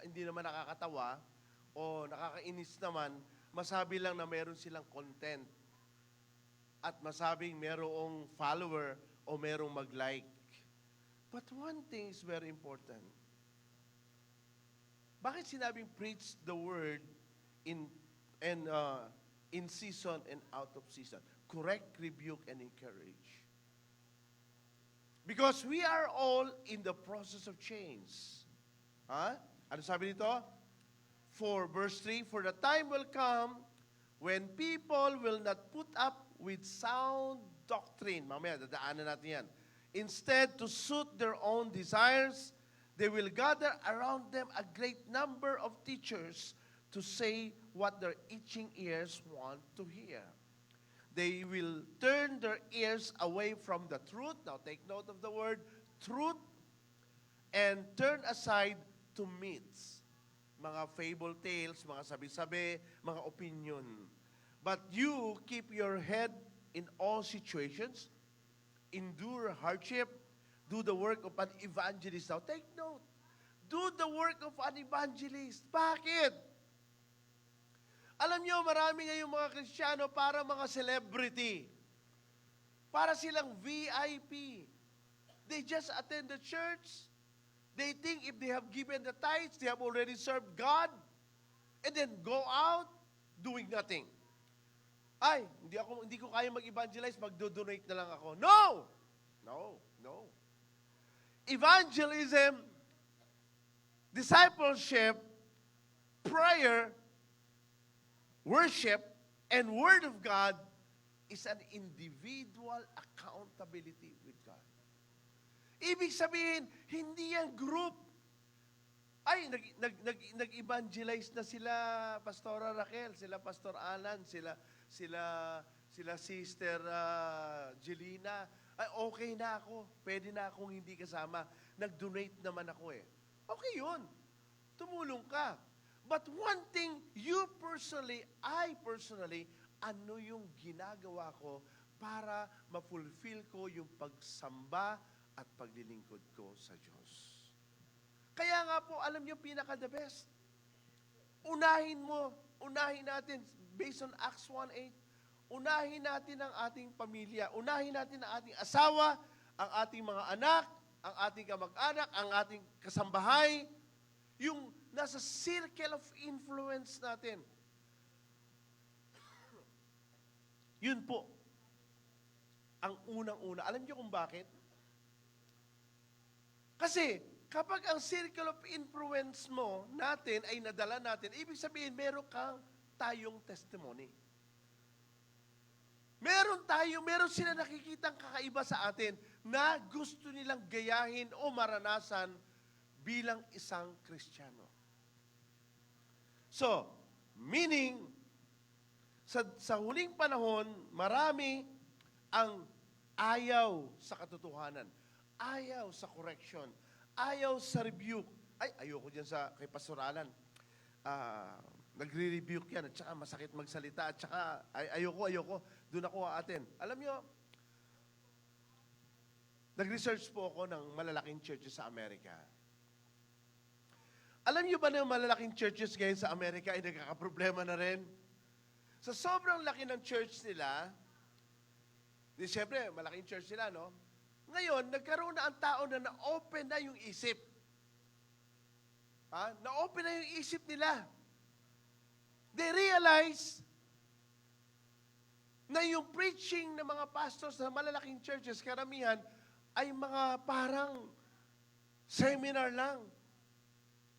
hindi naman nakakatawa o nakakainis naman, masabi lang na meron silang content. At masabing merong follower o merong mag-like. But one thing is very important. Bakit sinabing preach the word in season and out of season? Correct, rebuke, and encourage. Because we are all in the process of change. Ano sabi dito? For verse 3, for the time will come when people will not put up with sound doctrine. Mamaya, dadaanan natin yan. Instead, to suit their own desires, they will gather around them a great number of teachers to say what their itching ears want to hear. They will turn their ears away from the truth. Now, take note of the word truth. And turn aside to myths. Mga fable tales, mga sabi-sabi, mga opinion. But you keep your head in all situations. Endure hardship. Do the work of an evangelist. Now, take note. Do the work of an evangelist. Bakit? Alam niyo, marami ngayong mga Kristiyano para mga celebrity. Para silang VIP. They just attend the church. They think if they have given the tithes, they have already served God. And then go out doing nothing. Ay, hindi ko kaya mag-evangelize, magdo-donate na lang ako. No! No, no. Evangelism, discipleship, prayer, worship, and Word of God is an individual accountability with God. Ibig sabihin, hindi yan group. Ay, nag-evangelize na sila Pastora Raquel, sila Pastor Alan, sila Sister Jelina. Ay, okay na ako. Pwede na akong hindi kasama. Nag-donate naman ako eh. Okay yun. Tumulong ka. But one thing, I personally, ano yung ginagawa ko para ma-fulfill ko yung pagsamba at paglilingkod ko sa Diyos. Kaya nga po, alam niyo, pinaka-the best. Unahin natin, based on Acts 1:8, unahin natin ang ating pamilya, unahin natin ang ating asawa, ang ating mga anak, ang ating kamag-anak, ang ating kasambahay, yung nasa circle of influence natin. Yun po, ang unang-una. Alam niyo kung bakit? Kasi, kapag ang circle of influence mo, natin, ay nadala natin, ibig sabihin, tayong testimony. Meron sila nakikitang kakaiba sa atin na gusto nilang gayahin o maranasan bilang isang Kristiyano. So, meaning, sa huling panahon, marami ang ayaw sa katotohanan, ayaw sa correction, ayaw sa rebuke. Ayoko dyan kay pastoralan. Nagre-rebuke yan, at saka masakit magsalita, at saka ayoko, doon ako aaten. Alam nyo, nag-research po ako ng malalaking churches sa Amerika. Alam nyo ba na yung malalaking churches ngayon sa Amerika ay nagkakaproblema na rin? Sa sobrang laki ng church nila, siyempre, malaking church nila, no? Ngayon, nagkaroon na ang tao na na-open na yung isip. Na-open na yung isip nila. They realize na yung preaching ng mga pastors sa malalaking churches, karamihan, ay mga parang seminar lang.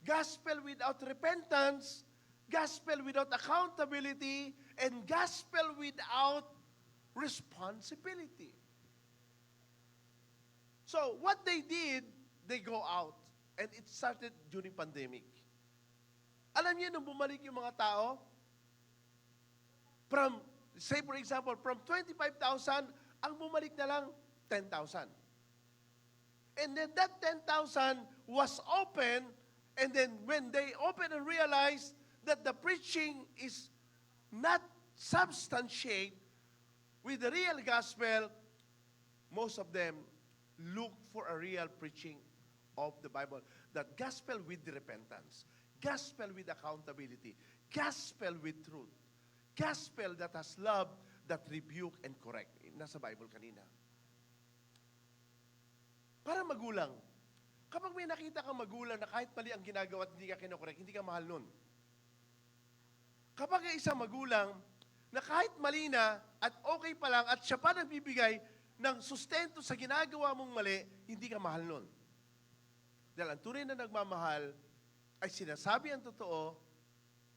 Gospel without repentance, gospel without accountability, and gospel without responsibility. So, what they did, they go out. And it started during pandemic. Alam niyo, nung bumalik yung mga tao, say for example, from 25,000, ang bumalik na lang 10,000. And then that 10,000 was open, and then when they opened and realized that the preaching is not substantiate with the real gospel, most of them look for a real preaching of the Bible. That gospel with repentance, gospel with accountability, gospel with truth, gospel that has love, that rebuke and correct. Nasa Bible kanina. Para magulang, kapag may nakita kang magulang na kahit mali ang ginagawa at hindi ka kinokorek, hindi ka mahal nun. Kapag ay isang magulang na kahit mali na at okay pa lang at siya pa nagbibigay ng sustento sa ginagawa mong mali, hindi ka mahal nun. Dahil ang tunay na nagmamahal ay sinasabi ang totoo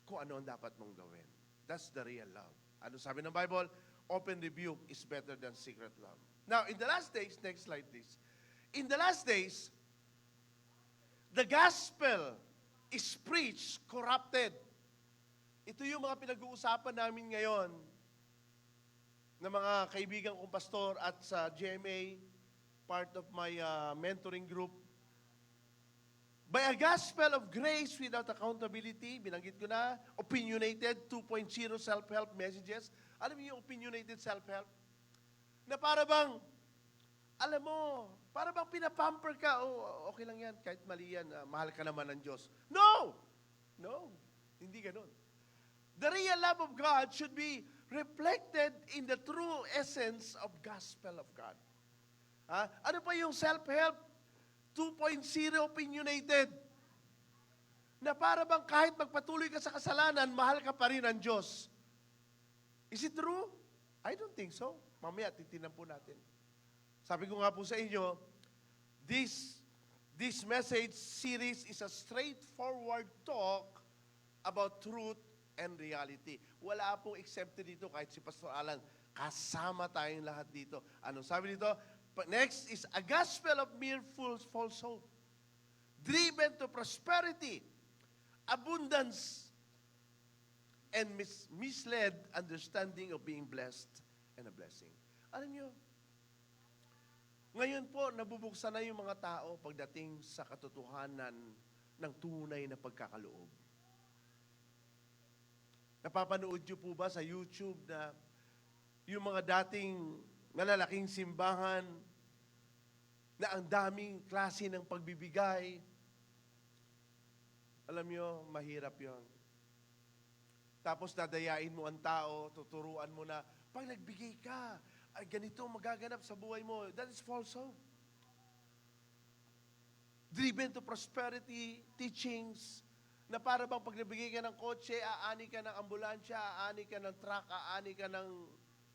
kung ano ang dapat mong gawin. That's the real love. Ano sabi ng Bible? Open rebuke is better than secret love. Now, in the last days, next slide please. In the last days, the gospel is preached corrupted. Ito yung mga pinag-uusapan namin ngayon ng mga kaibigan kong pastor at sa GMA, part of my mentoring group. By a gospel of grace without accountability, binanggit ko na, opinionated 2.0 self-help messages. Alam niyo yung opinionated self-help? Na para bang, alam mo, para bang pinapamper ka, okay lang yan, kahit mali yan, mahal ka naman ng Diyos. No! No, hindi ganun. The real love of God should be reflected in the true essence of gospel of God. Ano pa yung self-help? 2.0 opinionated. Na para bang kahit magpatuloy ka sa kasalanan, mahal ka pa rin ng Diyos. Is it true? I don't think so. Mamaya, titinan po natin. Sabi ko nga po sa inyo, this message series is a straightforward talk about truth and reality. Wala pong exempted dito kahit si Pastor Alan. Kasama tayong lahat dito. Anong sabi dito? Next is a gospel of mere false hope. Driven to prosperity, abundance, and misled understanding of being blessed and a blessing. Alam nyo, ngayon po, nabubuksan na yung mga tao pagdating sa katotohanan ng tunay na pagkakaloob. Napapanood nyo po ba sa YouTube na yung mga dating malalaking simbahan na ang daming klase ng pagbibigay? Alam nyo, mahirap yon. Tapos dadayain mo ang tao, tuturuan mo na, pag nagbigay ka, ay ganito magaganap sa buhay mo. That is false hope. driven to prosperity teachings, na para bang pag nabigay ka ng kotse, aani ka ng ambulansya, aani ka ng truck, aani ka ng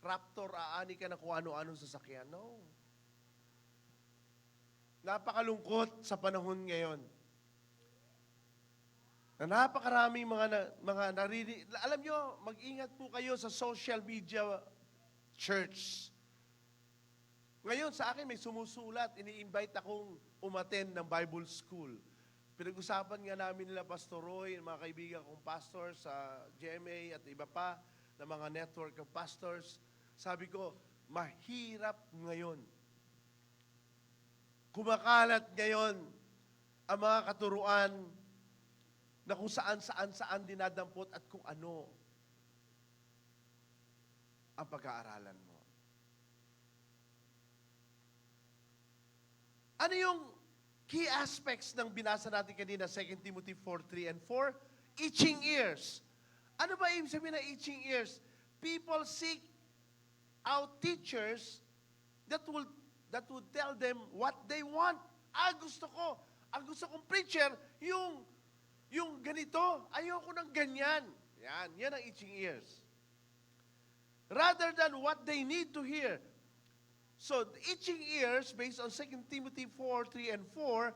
Raptor, aani ka ng kung ano-anong sasakyan. No. Napakalungkot sa panahon ngayon. Na napakaraming mga naririnig. Alam nyo, mag-ingat po kayo sa social media church. Ngayon, sa akin may sumusulat, ini-invite akong umattend ng Bible School. Pinag-usapan nga namin nila Pastor Roy, mga kaibigan kong pastor sa GMA at iba pa na mga network of pastors. Sabi ko, mahirap ngayon. Kumakalat ngayon ang mga katuruan na kung saan dinadampot at kung ano ang pag-aaralan mo. Ano yung key aspects ng binasa natin kanina, 2 Timothy 4:3 and 4? Itching ears. Ano ba ibig sabihin ng itching ears? People seek out teachers that would tell them what they want. Ang gusto kong preacher, yung ganito, ayoko ng ganyan. Yan ang itching ears. Rather than what they need to hear. So, the itching ears, based on 2 Timothy 4:3 and 4,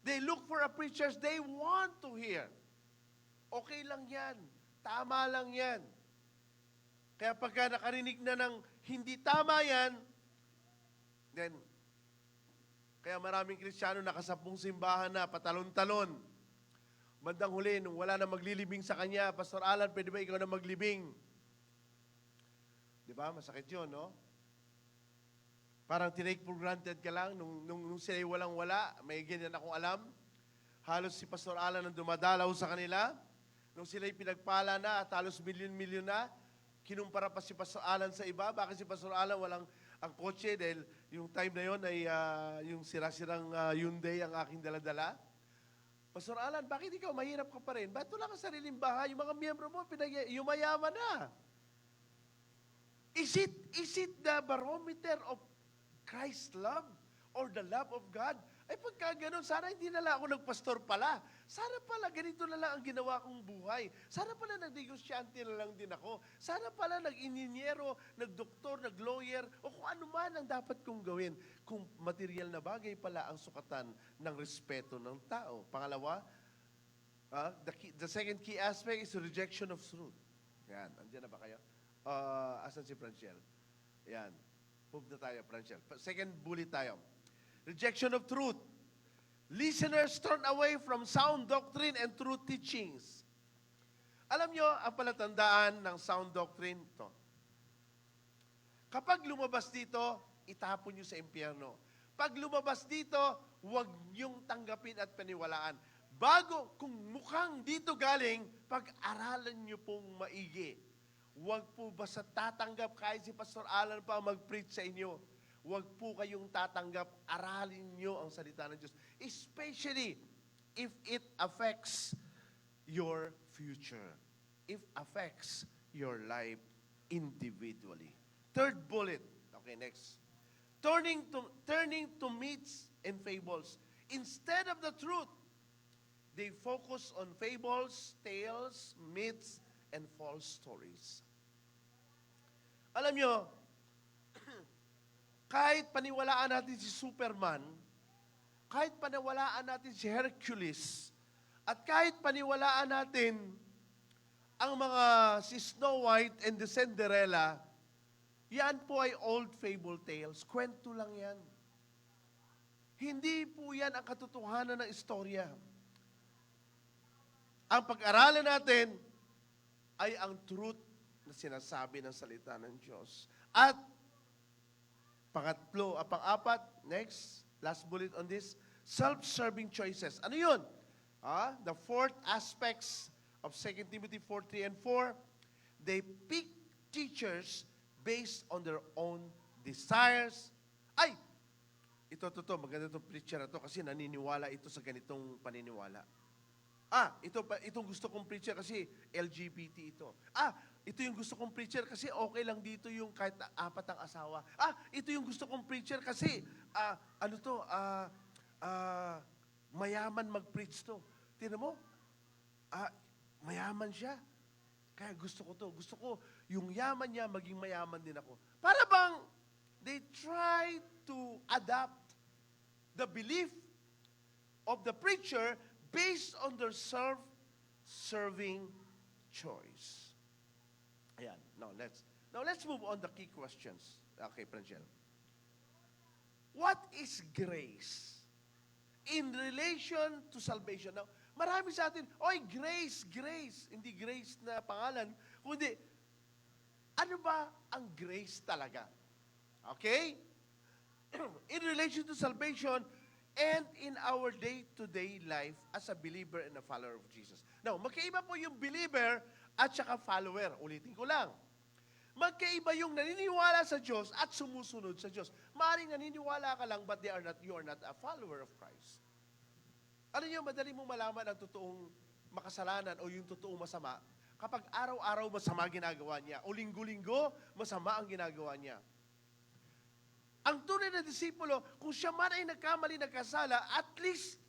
they look for a preacher they want to hear. Okay lang yan. Tama lang yan. Kaya pagka nakarinig na ng hindi tama yan, then, kaya maraming Kristiyano nakasapong simbahan na, patalon-talon. Bandang huli, nung wala na maglilibing sa kanya, Pastor Alan, pwede ba ikaw na maglibing? Di ba? Masakit yun, no? Parang tinake for granted ka lang, nung sila'y walang-wala, may ganyan akong alam. Halos si Pastor Alan ang dumadalaw sa kanila. Nung sila'y pinagpala na at halos milyon-milyon na, kinumpara pa si Pastor Alan sa iba. Bakit si Pastor Alan walang ang kotse? Dahil yung time na yon ay yung sira-sirang Hyundai ang aking daladala. Pastor Alan, bakit ikaw mahirap ka pa rin? Ba't wala ka sariling bahay? Yung mga miyembro mo, yumayaman na. Is it the barometer of Christ's love or the love of God? Ay pagka ganun, sana hindi na lang ako nagpastor pala. Sana pala ganito na lang ang ginawa kong buhay. Sana pala nagnegosyante na lang din ako. Sana pala nag-ininyero, nagdoktor, nag-lawyer, o kung ano man ang dapat kong gawin. Kung material na bagay pala ang sukatan ng respeto ng tao. Pangalawa, the second key aspect is the rejection of truth. Yan, andyan na ba kayo? Asan si Franciel? Yan. Move na tayo, Franciel. Second bullet tayo. Rejection of truth. Listeners turn away from sound doctrine and true teachings. Alam nyo, ang palatandaan ng sound doctrine, to. Kapag lumabas dito, itapon nyo sa impyerno. Pag lumabas dito, huwag nyong tanggapin at paniwalaan. Bago, kung mukhang dito galing, pag-aralan nyo pong maigi. Huwag po basta tatanggap kahit si Pastor Alan pa mag-preach sa inyo. Huwag po kayong tatanggap, aralin nyo ang salita ng Diyos. Especially if it affects your future. If affects your life individually. Third bullet. Okay, next. Turning to myths and fables. Instead of the truth, they focus on fables, tales, myths, and false stories. Alam nyo, kahit paniwalaan natin si Superman, kahit paniwalaan natin si Hercules, at kahit paniwalaan natin ang mga si Snow White and the Cinderella, yan po ay old fable tales. Kwento lang yan. Hindi po yan ang katotohanan ng istorya. Ang pag-aralan natin ay ang truth na sinasabi ng salita ng Diyos. At pang-apat, next, last bullet on this, self-serving choices. Ano yun? The fourth aspects of 2 Timothy 4:3 and 4, they pick teachers based on their own desires. Ay! Maganda itong preacher na to kasi naniniwala ito sa ganitong paniniwala. Itong gusto kong preacher kasi LGBT ito. Ito yung gusto kong preacher kasi okay lang dito yung kahit 4 ang asawa. mayaman mag-preach to. Tingnan mo, mayaman siya. Kaya gusto ko to. Gusto ko, yung yaman niya, maging mayaman din ako. Para bang, they try to adapt the belief of the preacher based on their self-serving choice. Ayan. Now let's move on the key questions. Okay, Pranjel. What is grace in relation to salvation? Now, marami sa atin, oy, grace. Hindi grace na pangalan, kundi, ano ba ang grace talaga? Okay? In relation to salvation and in our day-to-day life as a believer and a follower of Jesus. Now, magkaiba po yung believer at saka follower. Ulitin ko lang. Magkaiba yung naniniwala sa Diyos at sumusunod sa Diyos. Maaaring naniniwala ka lang but you are not a follower of Christ. Ano yung madali mong malaman ang totoong makasalanan o yung totoong masama kapag araw-araw masama ginagawa niya o linggo-linggo masama ang ginagawa niya. Ang tunay na disipulo, kung siya man ay nagkamali, nagkasala, at least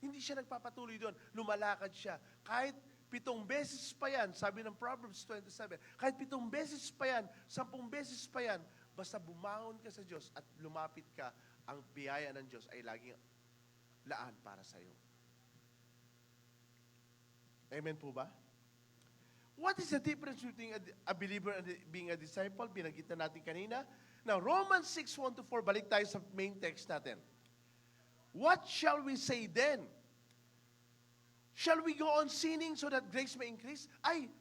hindi siya nagpapatuloy doon. Lumalakad siya. Kahit 7 beses pa yan, sabi ng Proverbs 27, kahit 7 beses pa yan, 10 beses pa yan, basta bumangon ka sa Diyos at lumapit ka, ang biyaya ng Diyos ay laging laan para sa iyo. Amen po ba? What is the difference between a believer and being a disciple? Binanggit na natin kanina. Now, Romans 6:1-4, balik tayo sa main text natin. What shall we say then? Shall we go on sinning so that grace may increase? Ay,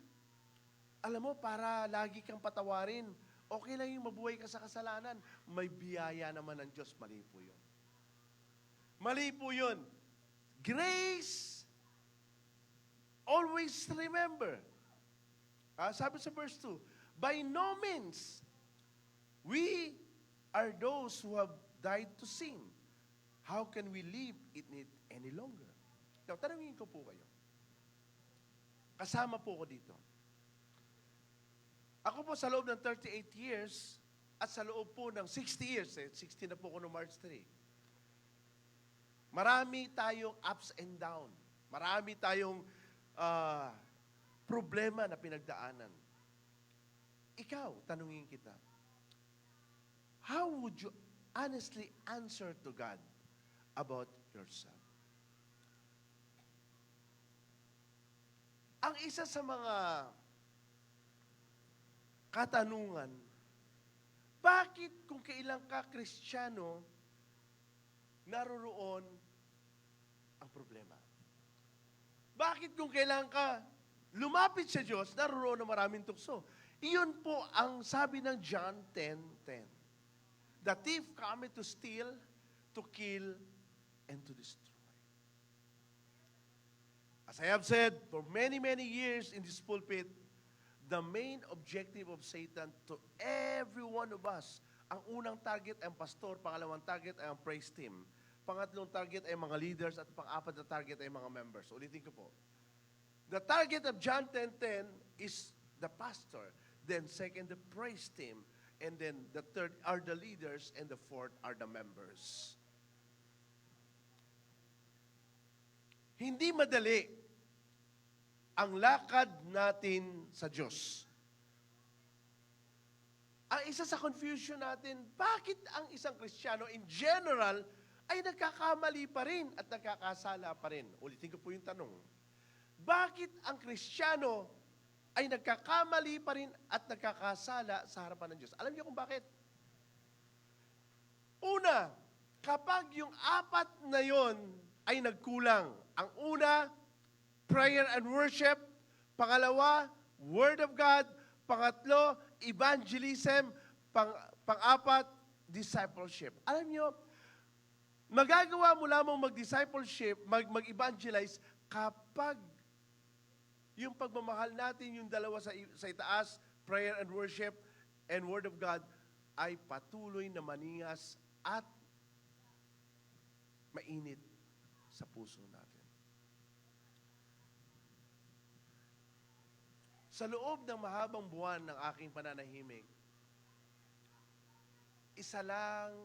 alam mo, para lagi kang patawarin, okay lang yung mabuhay ka sa kasalanan. May biyaya naman ng Diyos. Mali po yun. Mali po yun. Grace, always remember. Sabi sa verse 2, by no means, we are those who have died to sin. How can we live in it any longer? Now, tanungin ko po kayo. Kasama po ko dito. Ako po sa loob ng 38 years at sa loob po ng 60 years, 60 na po ko no March 3. Marami tayong ups and down. Marami tayong problema na pinagdaanan. Ikaw, tanungin kita, how would you honestly answer to God about yourself? Ang isa sa mga katanungan, bakit kung kailan ka Kristiyano, naroroon ang problema? Bakit kung kailan ka lumapit sa Diyos, naroroon ang maraming tukso? Iyon po ang sabi ng John 10:10. The thief cometh to steal, to kill, and to destroy. As I have said, for many, many years in this pulpit, the main objective of Satan to every one of us, ang unang target ay ang pastor, pangalawang target ay ang praise team, pangatlong target ay mga leaders, at pang-apat na target ay mga members. Ulitin ko po. The target of John 10:10 is the pastor, then second, the praise team, and then the third are the leaders, and the fourth are the members. Hindi madali ang lakad natin sa Diyos. Ang isa sa confusion natin, bakit ang isang Kristiyano in general ay nagkakamali pa rin at nagkakasala pa rin? Ulitin ko po yung tanong. Bakit ang Kristiyano ay nagkakamali pa rin at nagkakasala sa harapan ng Diyos? Alam niyo kung bakit? Una, kapag yung apat na yon ay nagkulang. Ang una, prayer and worship. Pangalawa, Word of God. Pangatlo, evangelism. Pang-apat, discipleship. Alam niyo, magagawa mo lamang mag-discipleship, mag-evangelize kapag yung pagmamahal natin, yung dalawa sa itaas, prayer and worship, and Word of God, ay patuloy na maningas at mainit sa puso natin. Sa loob ng mahabang buwan ng aking pananahimik, isa lang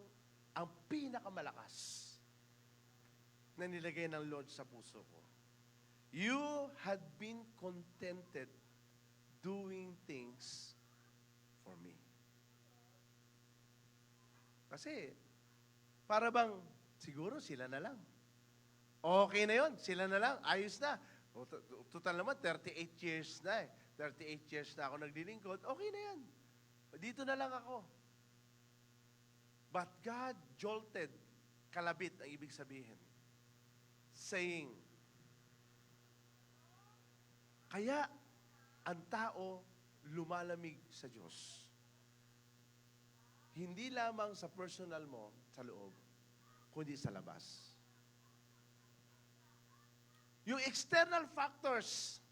ang pinakamalakas na nilagay ng Lord sa puso ko. You had been contented doing things for me. Kasi, para bang, siguro sila na lang. Okay na yon, sila na lang, ayos na. Total naman, 38 years na eh. 38 years na ako naglilingkod, okay na yan. Dito na lang ako. But God jolted, kalabit ang ibig sabihin. Saying, kaya ang tao lumalamig sa Diyos. Hindi lamang sa personal mo, sa loob, kundi sa labas. Yung external factors,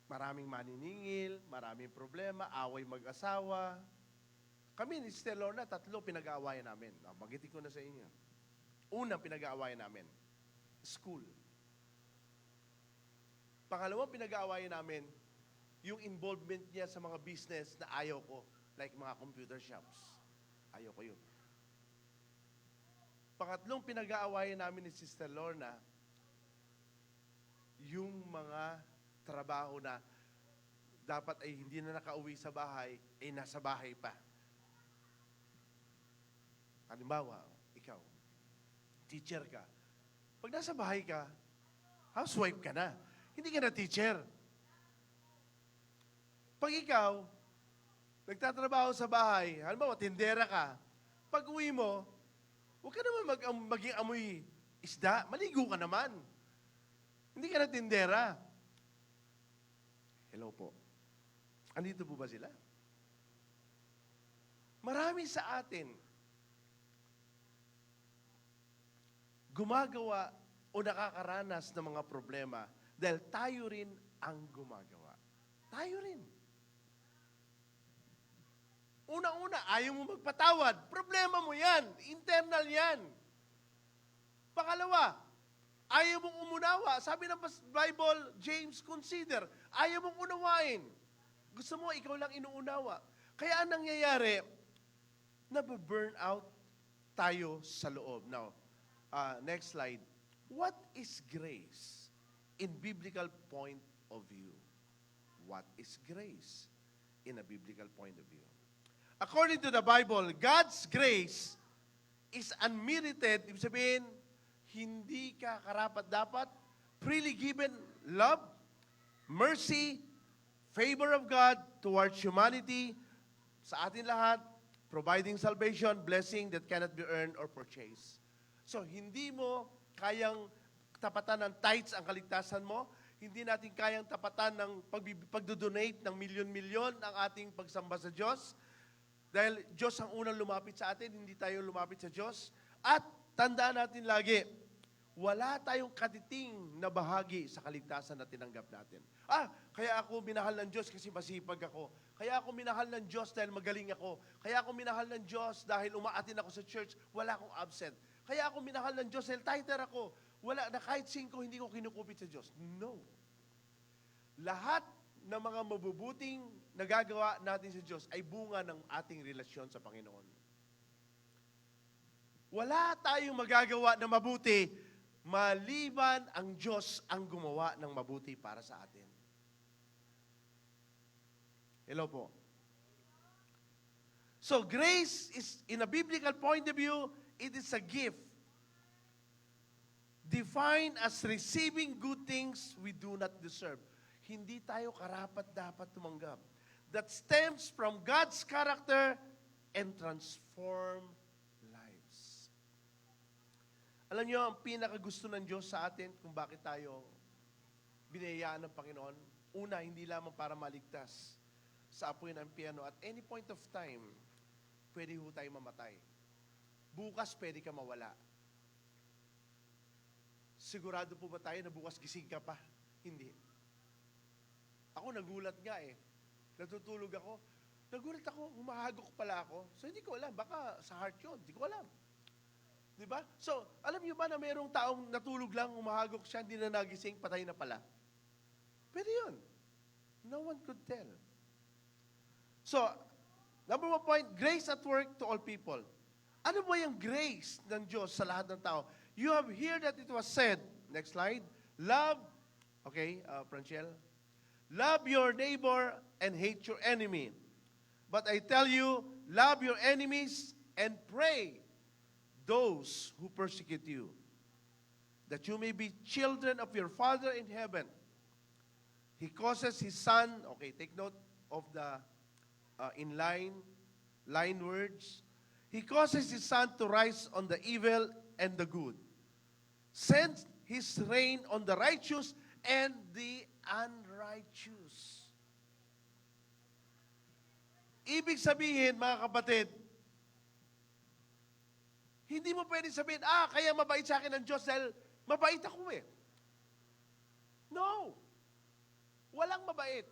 maraming maniningil, maraming problema, away mag-asawa. Kami ni Sister Lorna, 3 pinag-aawayan namin. Magitin ko na sa inyo. Unang pinag-aawayan namin, school. Pangalawang pinag-aawayan namin, yung involvement niya sa mga business na ayaw ko, like mga computer shops. Ayaw ko yun. Pangatlong pinag-aawayan namin ni Sister Lorna, yung mga trabaho na dapat ay hindi na nakauwi sa bahay, ay nasa bahay pa. Halimbawa, ikaw, teacher ka. Pag nasa bahay ka, housewife ka na. Hindi ka na teacher. Pag ikaw, nagtatrabaho sa bahay, halimbawa, tindera ka, pag uwi mo, huwag ka naman maging amoy isda, maligo ka naman. Hindi ka na tindera. Hello po. Andito po ba sila? Marami sa atin gumagawa o nakakaranas ng mga problema dahil tayo rin ang gumagawa. Tayo rin. Una-una, ayaw mo magpatawad. Problema mo yan. Internal yan. Pangalawa, ayaw mong umunawa. Sabi ng Bible, James, consider. Ayaw mong unawain. Gusto mo, ikaw lang inuunawa. Kaya ang nangyayari, nababurn out tayo sa loob. Now, next slide. What is grace in biblical point of view? What is grace in a biblical point of view? According to the Bible, God's grace is unmerited. Ibig sabihin, hindi ka karapat-dapat, freely given love, mercy, favor of God towards humanity, sa atin lahat, providing salvation, blessing that cannot be earned or purchased. So, hindi mo kayang tapatan ng tithes ang kaligtasan mo, hindi natin kayang tapatan ng pagdodonate ng milyon-milyon ang ating pagsamba sa Diyos, dahil Diyos ang unang lumapit sa atin, hindi tayo lumapit sa Diyos. At tandaan natin lagi, wala tayong katiting na bahagi sa kaligtasan na tinanggap natin. Kaya ako minahal ng Diyos kasi masipag ako. Kaya ako minahal ng Diyos dahil magaling ako. Kaya ako minahal ng Diyos dahil umaatin ako sa church, wala akong absent. Kaya ako minahal ng Diyos dahil tither ako. Wala na kahit 5 hindi ko kinukupit sa Diyos. No. Lahat ng mga mabubuting nagagawa natin sa Diyos ay bunga ng ating relasyon sa Panginoon. Wala tayong magagawa na mabuti maliban ang Diyos ang gumawa ng mabuti para sa atin. Hello po. So grace is, in a biblical point of view, it is a gift. Defined as receiving good things we do not deserve. Hindi tayo karapat-dapat tumanggap. That stems from God's character and transform lives. Alam niyo, ang pinakagusto ng Diyos sa atin kung bakit tayo binayaan ng Panginoon, una, hindi lamang para maligtas sa apoy ng piano. At any point of time, pwede ho tayo mamatay. Bukas, pwede ka mawala. Sigurado po ba tayo na bukas gising ka pa? Hindi. Ako nagulat nga eh. Natutulog ako. Nagulat ako, humahagok pala ako. So hindi ko alam, baka sa heart yun. Hindi ko alam. Diba? So, alam niyo ba na mayroong taong natulog lang, humahagok siya, hindi na nagising, patay na pala? Pwede yun. No one could tell. So, number 1 point, grace at work to all people. Ano ba yung grace ng Diyos sa lahat ng tao? You have heard that it was said, next slide, love, okay, Franchel, love your neighbor and hate your enemy. But I tell you, love your enemies and pray those who persecute you, that you may be children of your Father in heaven. He causes His Son, okay, take note of the line words. He causes His Son to rise on the evil and the good. Sends His rain on the righteous and the unrighteous. Ibig sabihin, mga kapatid, hindi mo pwede sabihin, kaya mabait sa akin ng Diyos dahil mabait ako eh. No. Walang mabait.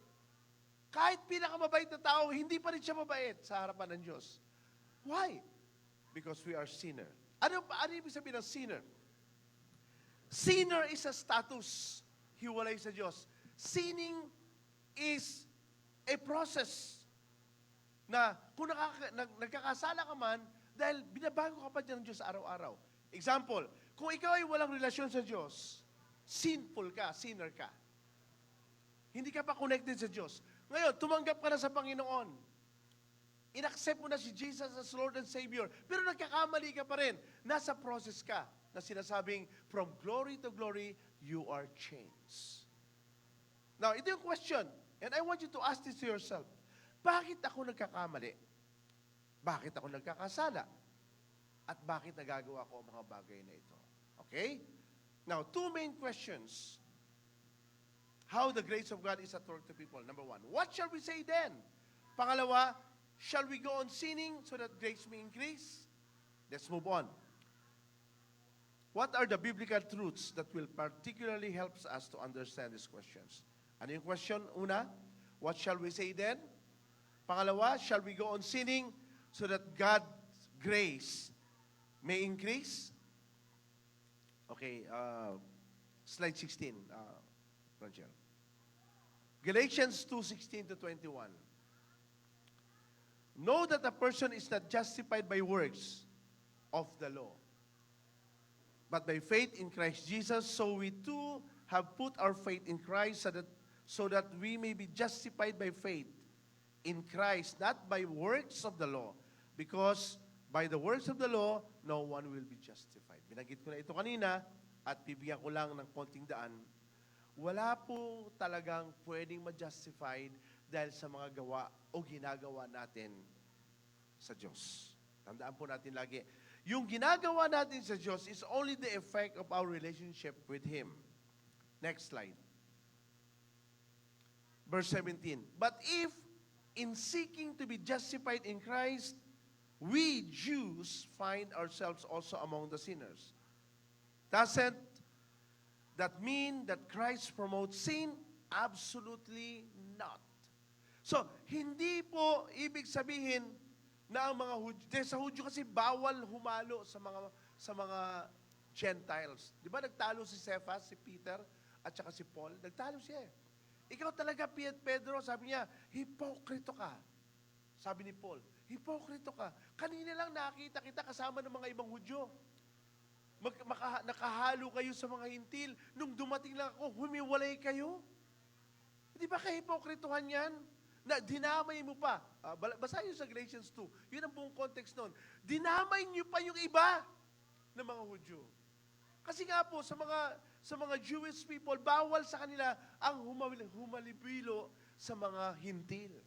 Kahit pinakamabait na tao, hindi pa rin siya mabait sa harapan ng Diyos. Why? Because we are sinner. Ano ibig sabihin ng sinner? Sinner is a status. Hiwalay sa Diyos. Sinning is a process na kung nagkakasala ka man, dahil binabago ka pa dyan ng Diyos araw-araw. Example, kung ikaw ay walang relasyon sa Diyos, sinful ka, sinner ka. Hindi ka pa connected sa Diyos. Ngayon, tumanggap ka na sa Panginoon. Inaccept mo na si Jesus as Lord and Savior. Pero nagkakamali ka pa rin. Nasa process ka na sinasabing, from glory to glory, you are changed. Now, ito yung question. And I want you to ask this to yourself. Bakit ako nagkakamali? Bakit ako nagkakasala? At bakit nagagawa ko ang mga bagay na ito? Okay? Now, two main questions. How the grace of God is at work to people. Number one, what shall we say then? Pangalawa, shall we go on sinning so that grace may increase? Let's move on. What are the biblical truths that will particularly help us to understand these questions? Ano yung question? Una, what shall we say then? Pangalawa, shall we go on sinning so that God's grace may increase? Okay, slide 16, Franchel. Galatians 2:16 to 21. Know that a person is not justified by works of the law, but by faith in Christ Jesus. So we too have put our faith in Christ so that we may be justified by faith in Christ, not by works of the law. Because by the works of the law, no one will be justified. Binanggit ko na ito kanina at bibigyan ko lang ng konting daan. Wala po talagang pwedeng ma-justified dahil sa mga gawa o ginagawa natin sa Diyos. Tandaan po natin lagi, yung ginagawa natin sa Diyos is only the effect of our relationship with Him. Next slide. Verse 17. But if in seeking to be justified in Christ, we Jews find ourselves also among the sinners. Doesn't that mean that Christ promotes sin? Absolutely not. So, hindi po ibig sabihin na ang mga Hudyo, sa Hudyo kasi bawal humalo sa mga Gentiles. Di ba nagtalo si Cephas, si Peter, at saka si Paul? Nagtalo siya eh. Ikaw talaga, Pedro, sabi niya, hipokrito ka. Sabi ni Paul, hipokrito ka. Kanina lang nakita kita kasama ng mga ibang Hudyo. Nakahalo kayo sa mga hintil. Nung dumating lang ako, humiwalay kayo. Di ba kahipokritohan yan? Na dinamay mo pa. Basahin nyo sa Galatians 2. Yun ang buong context nun. Dinamay nyo pa yung iba ng mga Hudyo. Kasi nga po, sa mga Jewish people, bawal sa kanila ang humalibilo sa mga hintil.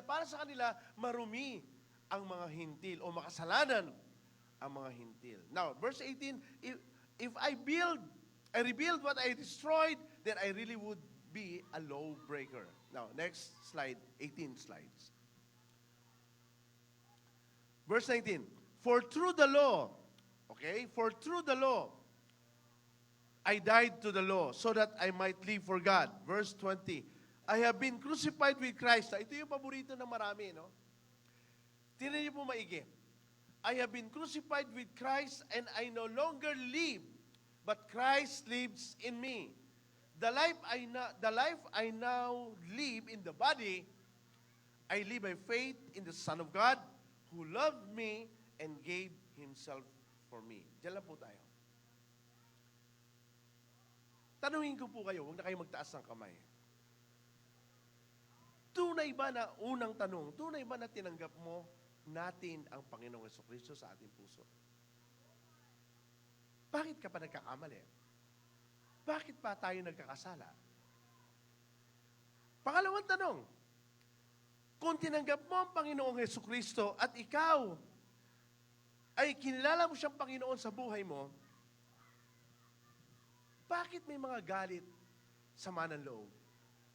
Para sa kanila, marumi ang mga hintil o makasalanan ang mga hintil. Now, verse 18, if I rebuild what I destroyed, then I really would be a lawbreaker. Now, next slide, 18 slides. Verse 19, for through the law, I died to the law so that I might live for God. Verse 20, I have been crucified with Christ. Ito yung paborito ng marami, no? Tingnan niyo po maigi. I have been crucified with Christ and I no longer live, but Christ lives in me. The life I now live in the body, I live by faith in the Son of God who loved me and gave Himself for me. Diyan lang po tayo. Tanungin ko po kayo, huwag na kayo magtaas ng kamay. Tunay ba na, unang tanong, tunay ba na tinanggap mo natin ang Panginoong Jesucristo sa ating puso? Bakit ka pa nagkakamali? Bakit pa tayo nagkakasala? Pangalawang tanong, kung tinanggap mo ang Panginoong Jesucristo at ikaw ay kinilala mo siyang Panginoon sa buhay mo, bakit may mga galit, sama ng loob,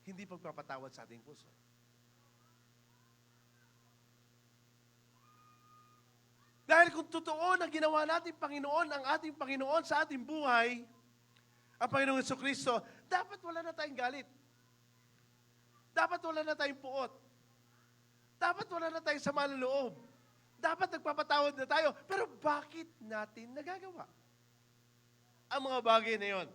hindi pagpapatawad sa ating puso? Dahil kung totoo na ginawa natin Panginoon, ang ating Panginoon sa ating buhay, ang Panginoong Jesucristo, dapat wala na tayong galit. Dapat wala na tayong puot. Dapat wala na tayong sama ng loob. Dapat nagpapatawad na tayo. Pero bakit natin nagagawa ang mga bagay na yon?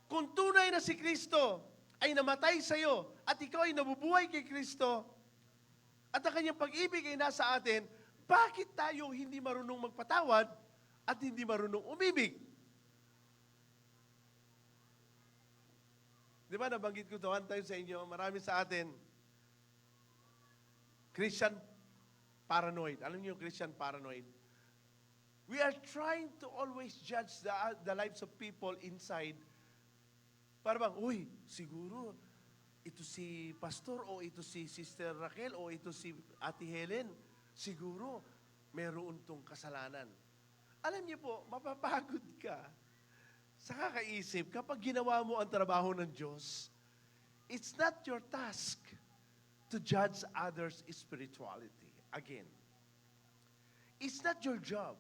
Kung tunay na si Kristo ay namatay sa iyo at ikaw ay nabubuhay kay Kristo at ang kanyang pag-ibig ay nasa atin, bakit tayo hindi marunong magpatawad at hindi marunong umibig? Di ba, nabanggit ko ito one time sa inyo, marami sa atin, Christian paranoid. Alam niyo yung Christian paranoid? We are trying to always judge the lives of people inside. Para bang, uy, siguro, ito si Pastor, o ito si Sister Raquel, o ito si Ate Helen, siguro, meron tong kasalanan. Alam niyo po, mapapagod ka sa kakaisip kapag ginawa mo ang trabaho ng Diyos. It's not your task to judge others' spirituality. Again, it's not your job.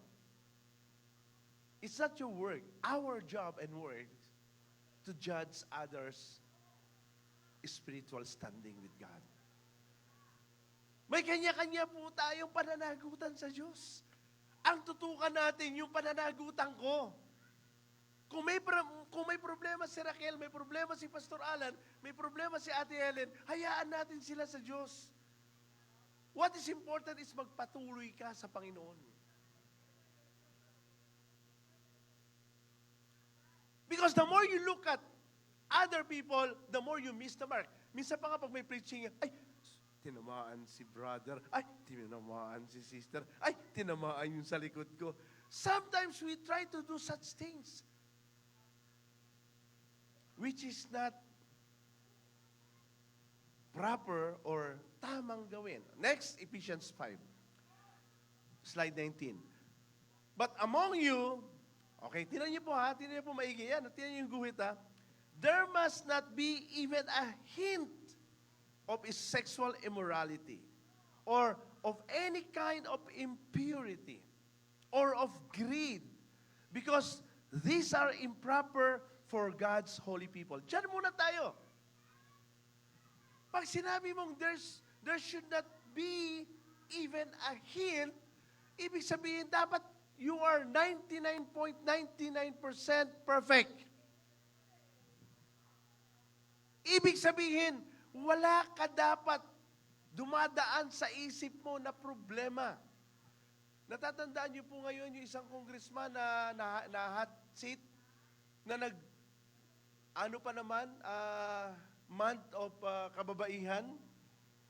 It's not your work. Our job and work to judge others' spiritual standing with God. May kanya-kanya po tayong pananagutan sa Diyos. Ang tutukan natin yung pananagutan ko. Kung may problema si Raquel, may problema si Pastor Alan, may problema si Ate Helen, hayaan natin sila sa Diyos. What is important is magpatuloy ka sa Panginoon. Because the more you look at other people, the more you miss the mark. Minsan pa nga pag may preaching, ay, tinamaan si brother, ay, tinamaan si sister, ay, tinamaan yung sa likod ko. Sometimes we try to do such things, which is not proper or tamang gawin. Next, Ephesians 5. Slide 19. But among you, okay, tinan niyo po ha, tinan niyo po maigi yan, tinan niyo yung guhit ha, there must not be even a hint of sexual immorality or of any kind of impurity or of greed because these are improper for God's holy people. Diyan muna tayo. Pag sinabi mong there should not be even a hint, ibig sabihin dapat you are 99.99% perfect. Ibig sabihin, wala ka dapat dumadaan sa isip mo na problema. Natatandaan niyo po ngayon yung isang congressman na hot seat na month of kababaihan.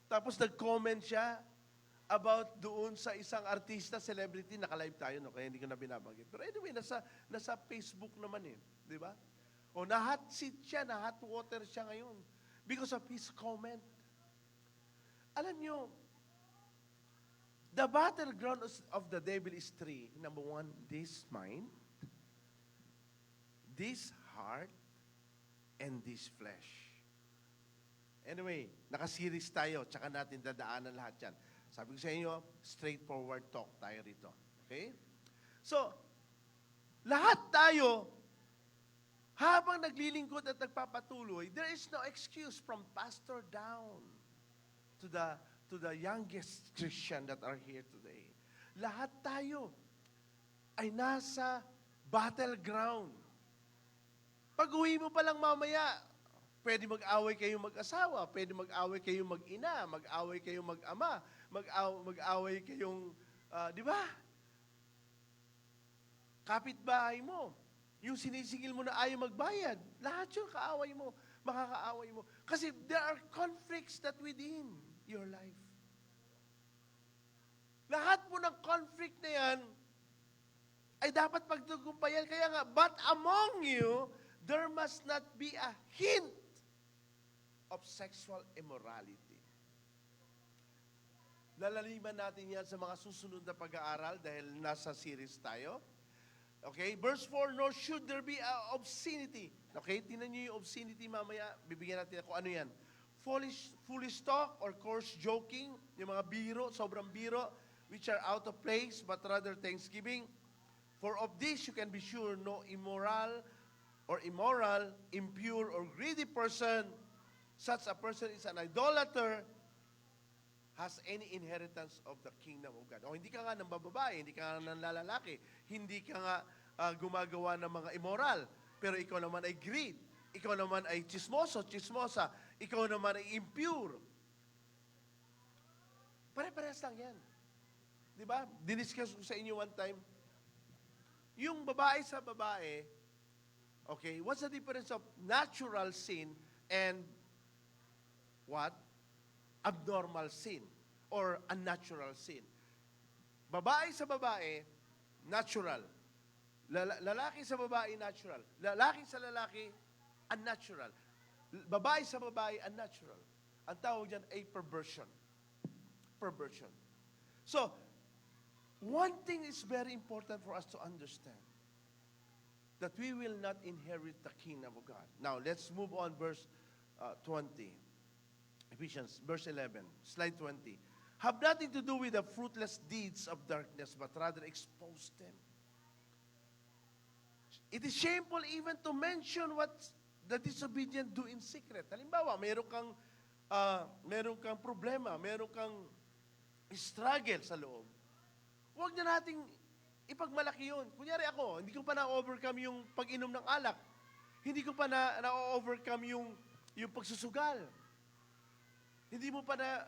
Tapos nag-comment siya about doon sa isang artista, celebrity, naka-live tayo, no? Kaya hindi ko na binabanggit. Pero anyway, nasa Facebook naman eh. Di ba? O na-hot seat siya, na-hot water siya ngayon because of his comment. Alam nyo, the battleground of the devil is three. Number one, this mind, this heart, and this flesh. Anyway, naka-series tayo, tsaka natin dadaanan lahat yan. Sabi ko sa inyo, straightforward talk tayo rito. Okay? So, lahat tayo, habang naglilingkod at nagpapatuloy, there is no excuse from pastor down to the youngest Christian that are here today. Lahat tayo ay nasa battleground. Pag-uwi mo pa lang mamaya, pwede mag-away kayong mag-asawa, pwede mag-away kayong mag-ina, mag-away kayong mag-ama, mag-away kayong, di ba? Kapitbahay mo. yung sinisingil mo na ayaw magbayad, lahat yun kaaway mo, makakaaway mo. Kasi there are conflicts that within your life. Lahat po ng conflict na yan ay dapat pagtagumpayan. Kaya nga, but among you, there must not be a hint of sexual immorality. Lalaliman natin yan sa mga susunod na pag-aaral dahil nasa series tayo. Okay, verse 4, nor should there be obscenity. Okay, tingnan niyo yung obscenity mamaya, bibigyan natin kung ano yan. Foolish talk or coarse joking, yung mga biro, sobrang biro, which are out of place, but rather thanksgiving. For of this you can be sure, no immoral, impure, or greedy person, such a person is an idolater, has any inheritance of the kingdom of God. O hindi ka nga ng bababae, hindi ka nga ng lalaki, hindi ka nga gumagawa ng mga immoral, pero ikaw naman ay greed, ikaw naman ay chismosa, ikaw naman ay impure. Pare-parehas lang yan. Di ba? Diniscuss ko sa inyo one time, yung babae sa babae, okay, what's the difference of natural sin and what? Abnormal sin or unnatural sin. Babae sa babae, natural. Lalaki sa babae, natural. Lalaki sa lalaki, unnatural. Babae sa babae, unnatural. Ang tawag dyan ay perversion. Perversion. So, one thing is very important for us to understand, that we will not inherit the kingdom of God. Now, let's move on verse 20. Ephesians, verse 11, slide 20. Have nothing to do with the fruitless deeds of darkness, but rather expose them. It is shameful even to mention what the disobedient do in secret. Halimbawa, meron kang problema, meron kang struggle sa loob. Huwag na nating ipagmalaki yun. Kunyari ako, hindi ko pa na-overcome yung pag-inom ng alak. Hindi ko pa na-overcome yung pagsusugal. Hindi mo pa na,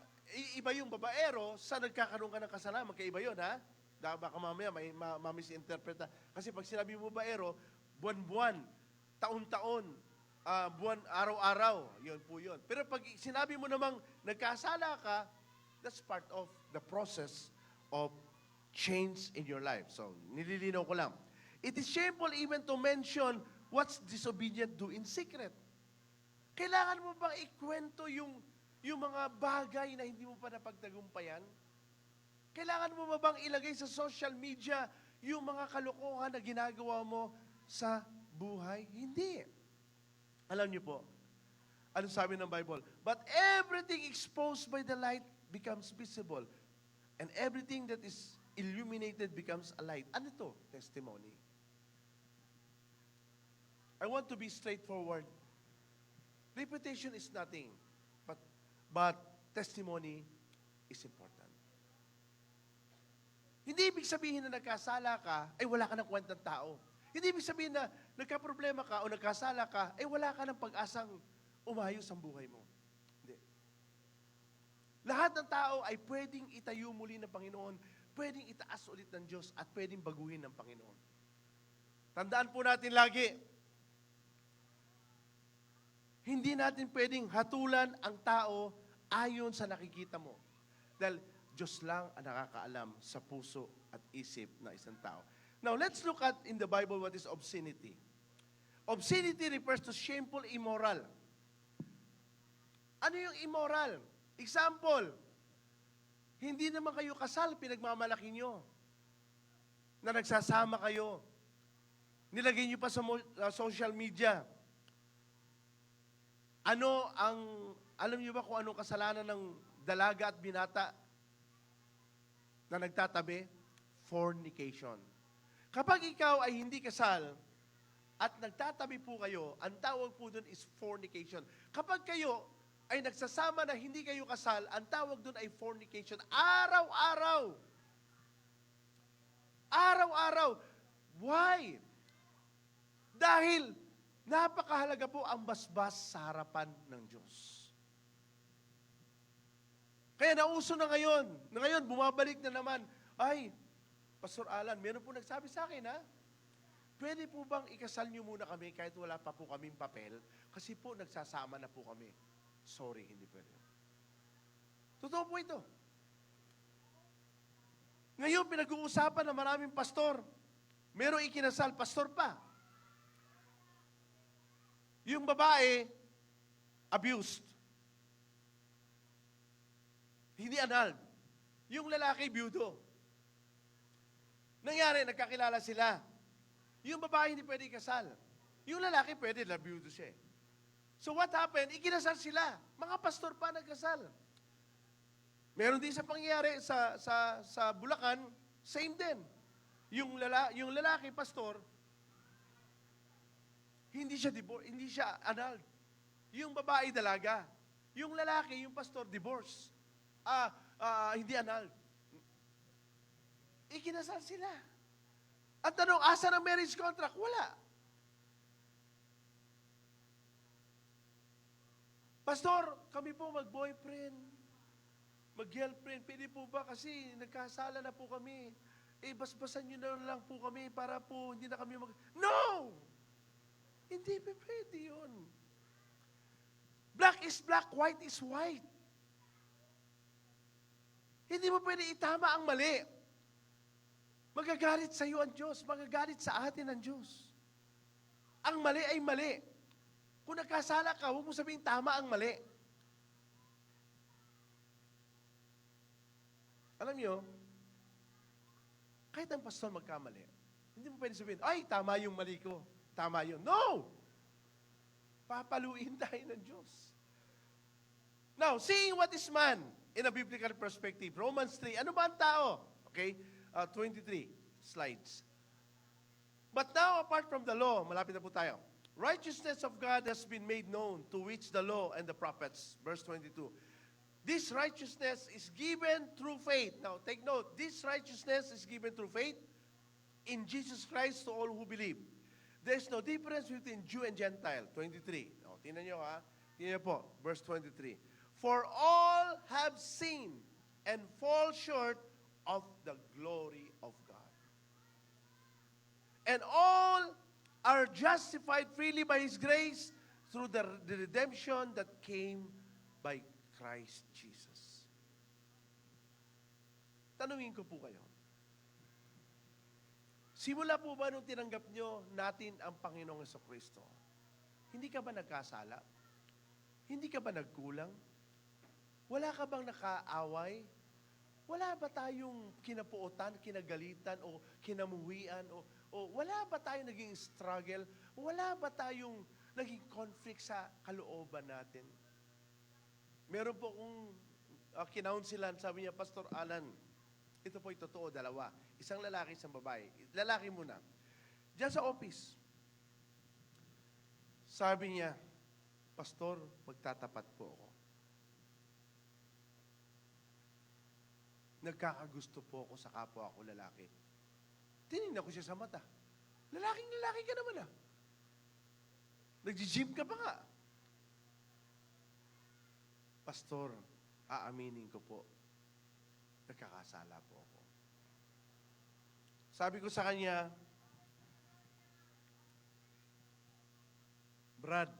iba yung babaero, sa nagkakaroon ka ng kasalanan, magkaiba yun, ha? Baka mamaya may mamisinterpreta. Kasi pag sinabi mo babaero, buwan-buwan, taon-taon, buwan, araw-araw, yun po yun. Pero pag sinabi mo namang nagkasala ka, that's part of the process of change in your life. So, nililinaw ko lang. It is shameful even to mention what's disobedient do in secret. Kailangan mo bang ikwento yung mga bagay na hindi mo pa napagtagumpayan? Kailangan mo ba bang ilagay sa social media yung mga kalokohan na ginagawa mo sa buhay? Hindi. Alam niyo po, ano sabi ng Bible? But everything exposed by the light becomes visible. And everything that is illuminated becomes a light. Ano to? Testimony. I want to be straightforward. Reputation is nothing. But testimony is important. Hindi ibig sabihin na nagkasala ka, ay wala ka ng kwentang tao. Hindi ibig sabihin na nagka-problema ka o nagkasala ka, ay wala ka ng pag-asang umayos ang buhay mo. Hindi. Lahat ng tao ay pwedeng itayo muli ng Panginoon, pwedeng itaas ulit ng Diyos, at pwedeng baguhin ng Panginoon. Tandaan po natin lagi, hindi natin pwedeng hatulan ang tao ayon sa nakikita mo. Dahil Diyos lang ang nakakaalam sa puso at isip ng isang tao. Now, let's look at in the Bible what is obscenity. Obscenity refers to shameful, immoral. Ano yung immoral? Example, hindi naman kayo kasal, pinagmamalaki nyo. Na nagsasama kayo. Nilagay nyo pa sa social media. Alam niyo ba kung anong kasalanan ng dalaga at binata na nagtatabi? Fornication. Kapag ikaw ay hindi kasal at nagtatabi po kayo, ang tawag po doon is fornication. Kapag kayo ay nagsasama na hindi kayo kasal, ang tawag doon ay fornication. Araw-araw. Araw-araw. Why? Dahil napakahalaga po ang basbas sa harapan ng Diyos. Kaya nauso na ngayon. Ngayon, bumabalik na naman. Ay, Pastor Alan, meron po nagsabi sa akin, ha? pwede po bang ikasal niyo muna kami kahit wala pa po kaming papel? Kasi po, nagsasama na po kami. Sorry, hindi pwede. Totoo po ito. Ngayon, pinag-uusapan ng maraming pastor. Merong ikinasal, pastor pa. Yung babae, abused. Hindi annulled. Yung lalaki, byudo. Nangyari, nagkakilala sila. Yung babae hindi pwede ikasal. Yung lalaki pwede, byudo siya. So what happened? Ikinasal sila. Mga pastor pa nagkasal. Meron din sa pangyayari sa Bulacan, same din. Yung lalaki, pastor, hindi siya annulled. Yung babae, dalaga. Yung lalaki, yung pastor, divorce. Hindi annulled. Ikinasal sila. At tanong, asa ng marriage contract? Wala. Pastor, kami po mag-boyfriend, mag-girlfriend, pwede po ba? Kasi nagkasala na po kami. Basbasan nyo na lang po kami para po hindi na kami No! Hindi pwede yun. Black is black, white is white. Hindi mo pwede itama ang mali. Magagalit sa iyo ang Diyos. Magagalit sa atin ang Diyos. Ang mali ay mali. Kung nagkasala ka, huwag mo sabihin tama ang mali. Alam nyo, kahit ang pastor magkamali, hindi mo pwede sabihin, ay, tama yung mali ko. Tama yun. No! Papaluin tayo ng Diyos. Now, seeing what is man in a biblical perspective. Romans 3, ano ba ang tao? Okay, 23 slides. But now, apart from the law, malapit na po tayo. Righteousness of God has been made known, to which the law and the prophets. Verse 22. This righteousness is given through faith. Now, take note, this righteousness is given through faith in Jesus Christ to all who believe. There's no difference between Jew and Gentile. 23. Now, tingnan nyo ha. Tingnan nyo po, verse 23. For all have sinned and fall short of the glory of God. And all are justified freely by His grace through the redemption that came by Christ Jesus. Tanungin ko po kayo. Simula po ba nung tinanggap nyo natin ang Panginoong Jesucristo? Hindi ka ba nagkasala? Hindi ka ba nagkulang? Wala ka bang nakaaway? Wala ba tayong kinapuotan, kinagalitan, o kinamuhian? O wala ba tayong naging struggle? Wala ba tayong naging conflict sa kalooban natin? Meron po kong kinaunsilan, sabi niya, Pastor Alan, ito po'y totoo, dalawa. Isang lalaki, isang babae. Lalaki muna. Diyan sa office. Sabi niya, Pastor, magtatapat po ako. Nagkakagusto po ako sa kapwa ko lalaki. Tinignan ko siya sa mata. Lalaking lalaki ka naman ah. Nag-gym ka pa nga. Pastor, aaminin ko po, nagkakasala po ako. Sabi ko sa kanya, Brad,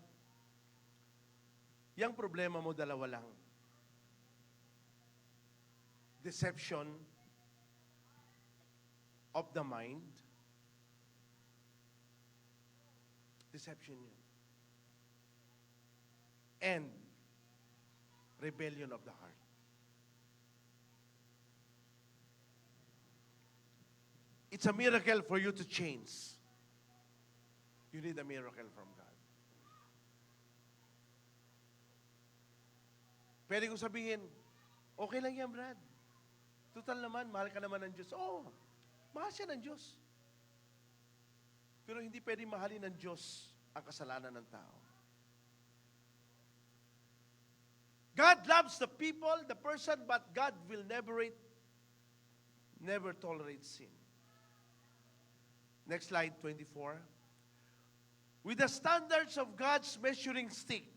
yung problema mo dalawa lang. Deception of the mind. Deception yun. And rebellion of the heart. It's a miracle for you to change. You need a miracle from God. Pwede kong sabihin, okay lang yan, Brad. Total naman, mahal ka naman ng Diyos. Oo, mahal siya ng Diyos. Pero hindi pwede mahalin ng Diyos ang kasalanan ng tao. God loves the people, the person, but God will never tolerate sin. Next slide, 24. With the standards of God's measuring stick,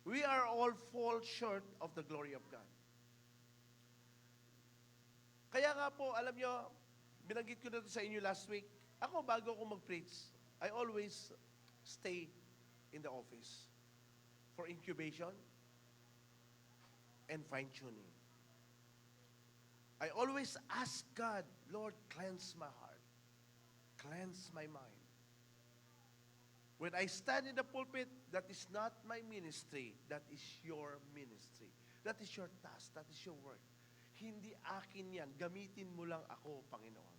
we are all fall short of the glory of God. Kaya nga po, alam nyo, binanggit ko na ito sa inyo last week, Ako, bago ako mag-preach, I always stay in the office for incubation and fine-tuning. I always ask God, Lord, cleanse my heart. Cleanse my mind. When I stand in the pulpit, that is not my ministry. That is your ministry. That is your task. That is your work. Hindi akin yan. Gamitin mo lang ako, Panginoon.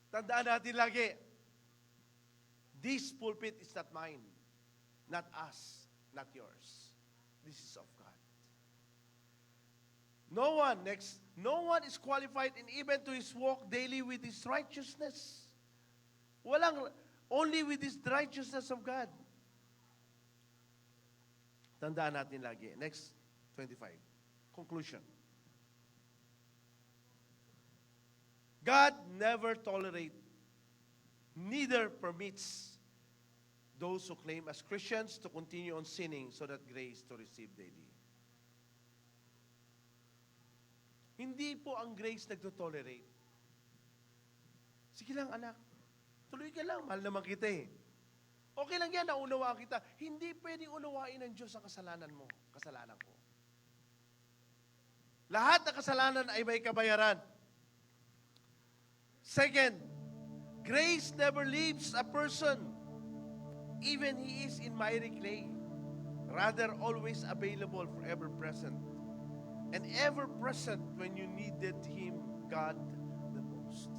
Tandaan natin lagi, this pulpit is not mine. Not us. Not yours. This is of God. No one is qualified in even to his walk daily with his righteousness. Only with this righteousness of God. Tandaan natin lagi. Next, 25. Conclusion. God never tolerates, neither permits those who claim as Christians to continue on sinning so that grace to receive daily. Hindi po ang grace nagtotolerate. Sige lang, anak. Tuloy ka lang, mahal naman kita eh. Okay lang yan, naunawaan kita. Hindi pwedeng unawain ng Diyos ang kasalanan mo, kasalanan ko. Lahat ng kasalanan ay may kabayaran. Second, grace never leaves a person, even he is in miry clay. Rather, always available, forever present. And ever present when you needed Him, God, the most.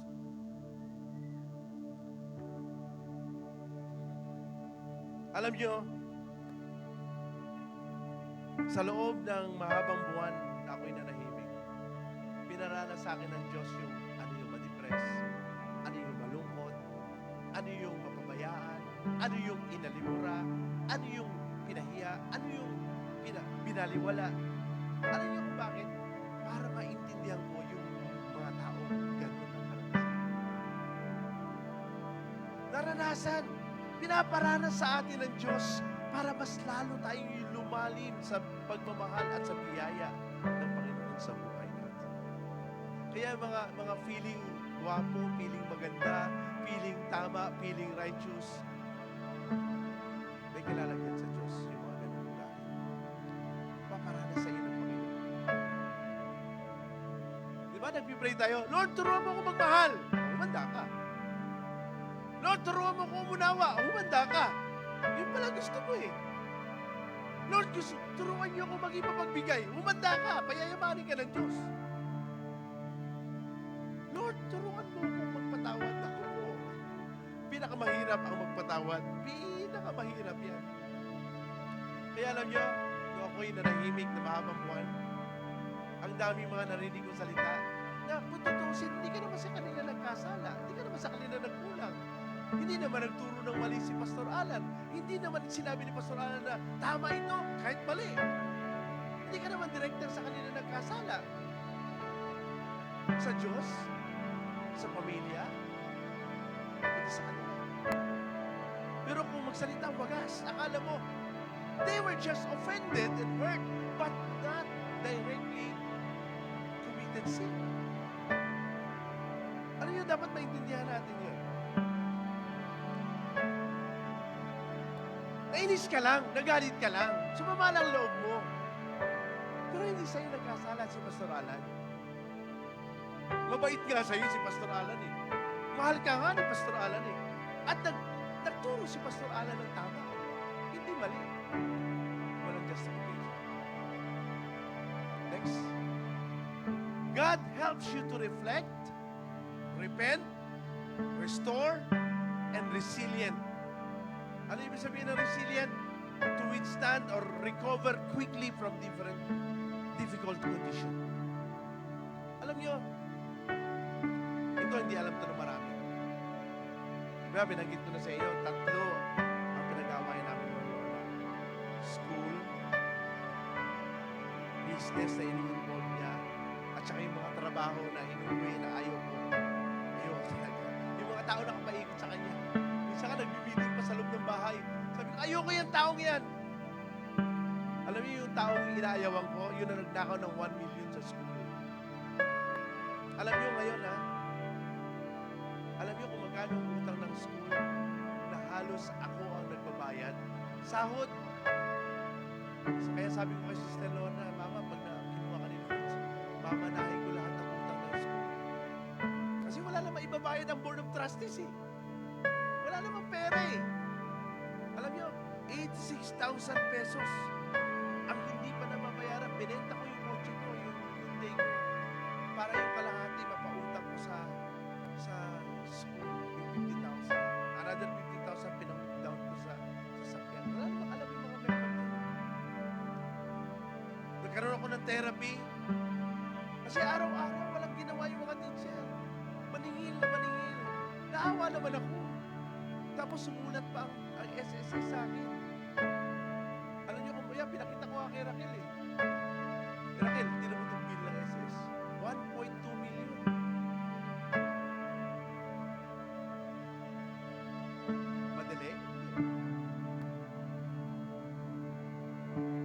Alam nyo, sa loob ng mahabang buwan na ako'y nanahimik, pinaranas sa akin ng Diyos yung ano yung ma-depress, ano yung malungkot, ano yung mapabayaan, ano yung inalimura, ano yung pinahiya, ano yung binaliwala. Alam niyo kung bakit? Para maintindihan ko yung mga tao ganun ang karanasan. Naranasan, pinaparanas sa atin ng Diyos para mas lalo tayong lumalim sa pagmamahal at sa biyaya ng Panginoon sa buhay natin. Kaya mga feeling guwapo, feeling maganda, feeling tama, feeling righteous, may kilalagyan sa Diyos yung mga ganun ugali. Paparanas sa iyo ng Panginoon. Diba, nagpipray tayo, Lord, turuan mo ako magmahal. Humanda ka. Lord, turuan mo ako umunawa. Humanda ka. Yun pala gusto mo eh. Lord, turuan niyo ako maging mapagbigay. Humanda ka. Payayamanin ka ng Diyos. Lord, turuan mo ako magpatawad. Ako po. Pinakamahirap ang magpatawad. Pinakamahirap yan. Kaya alam niyo, nung ako'y nanahimik na mahabang buwan, ang dami mga narinig kong salita na kung tutusin, hindi ka naman sa kanila nagkasala. Hindi ka naman sa kanila nagkulang. Hindi naman nagturo ng mali si Pastor Alan. Hindi naman sinabi ni Pastor Alan na tama ito, kahit mali. Hindi ka naman director sa kanila nagkasala. Sa Diyos, sa pamilya, hindi sa kanila. Pero kung magsalita wagas, akala mo, they were just offended and hurt, but not directly committed sin. Ano yun? Dapat maintindihan natin yun. Nainis ka lang, nagalit ka lang, sumama lang loob mo. Pero hindi sa'yo nagkasala si Pastor Alan. Mabait nga sa'yo si Pastor Alan eh. Mahal ka nga ni Pastor Alan eh. At nagturo si Pastor Alan ng tama. Hindi mali. Walang justification. Next. God helps you to reflect, repent, restore, and resilient. Ano ibig sabihin ng resilient? To withstand or recover quickly from difficult condition. Alam nyo, ito hindi alam to ng marami. Diba, binanggit ko na sa iyo, 3 ang pinag-awayan namin ng Lord. School, business na ini-involve niya, at saka yung mga trabaho na inuwi na ayaw ko. Ayaw ko talaga. Yung mga tao na kapaikot sa kanya. Minsan ka nagbibiting pa sa loob ng bahay. Sabi ko, ayaw ko yung taong yan. Alam niyo yung taong inaayawan ko, yun na nagnakaw ng 1 million sa school. Alam niyo ngayon ha, Alam niyo kung magkano ang utang ng school na halos ako ang nagbabayad? Sahod. So, kaya sabi ko kay Sister Lorna, Mama, pag kinuha ka ni Lord, mamanahin ko lahat ng utang ng school. Kasi wala namang ibabayad ang Board of Trustees eh. Wala namang pera eh. Alam niyo, 86,000 pesos ang hindi pa nababayaran. Binenta ko yung kotse ko, yung day ko, para yung kalahati mapautang ko sa school, yung 50,000. Another 50,000 pinag-down ko sa sasakyan. Wala namang alam yung mga member ko. Nagkaroon ako ng therapy. Kasi araw-araw walang ginawa yung mga teacher. Maningil na maningil. Naawa naman ako. Tapos sumulat pa ang SSS sa akin. Alam niyo kung kaya, pinakita ko nga kay Raquel eh. Raquel, hindi naman itong bill ng SS. 1.2 million. Madali?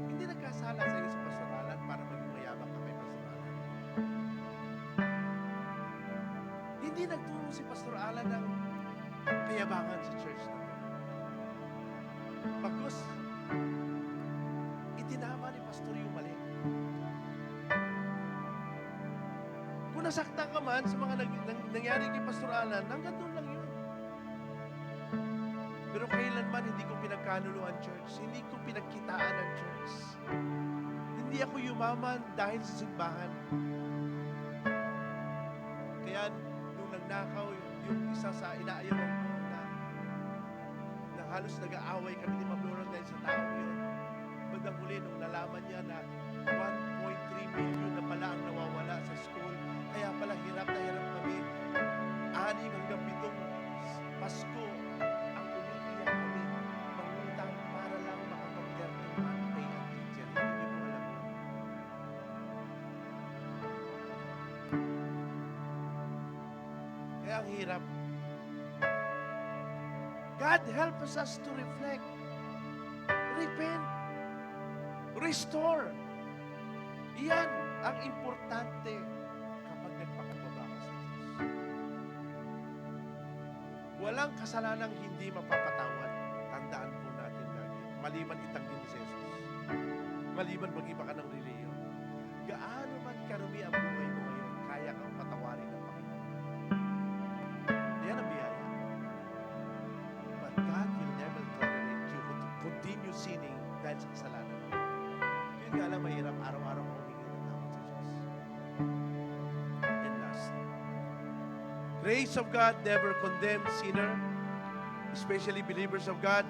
Hindi nagkasala sa iyo sa pastoralan para maging mayabang ka kay pastoralan. Hindi nagturo si Pastor Alan ng kayabangan sa church na to. Bagkus, itinama ni Pastor yung mali. Kung nasaktan ka man sa mga nangyari kay Pastor Alan, hanggang doon lang yun. Pero kailanman hindi ko pinagkaluluan church. Hindi ko pinagkitaan ang church. Hindi ako yumaman dahil sa simbahan. Kaya nung nagnakaw yung isa sa inaayawan ko na halos nag-aaway kami ni Ma'am Laura dahil sa tao yun. Bandang huli nung nalaman niya na 1.3 million na pala ang nawawala sa school. Kaya pala hirap na hirap kami. 6 hanggang 7 Pasko ang umiiyak kami. Mangutang para lang makapag-termin ang pay at teacher. Hindi ko alam yun. Kaya ang hirap. God help us to reflect, repent, restore. Iyan ang importante kapag nagpakakumbaba ka sa Diyos. Walang kasalanang hindi mapapatawad. Tandaan po natin lagi. Maliban itanggi mo si Jesus. Maliban mag-iba ka ng reliyon. Gaano man karumi ang buhay mo ngayon, kaya kang patawarin ng Panginoon. Yan ang biyaya. But God will never tolerate you to continue sinning dahil sa kasalanan mo. Yun nga lang, mahirap araw-araw mo humingi ng tawad sa Diyos. And last, grace of God never condemns sinner, especially believers of God,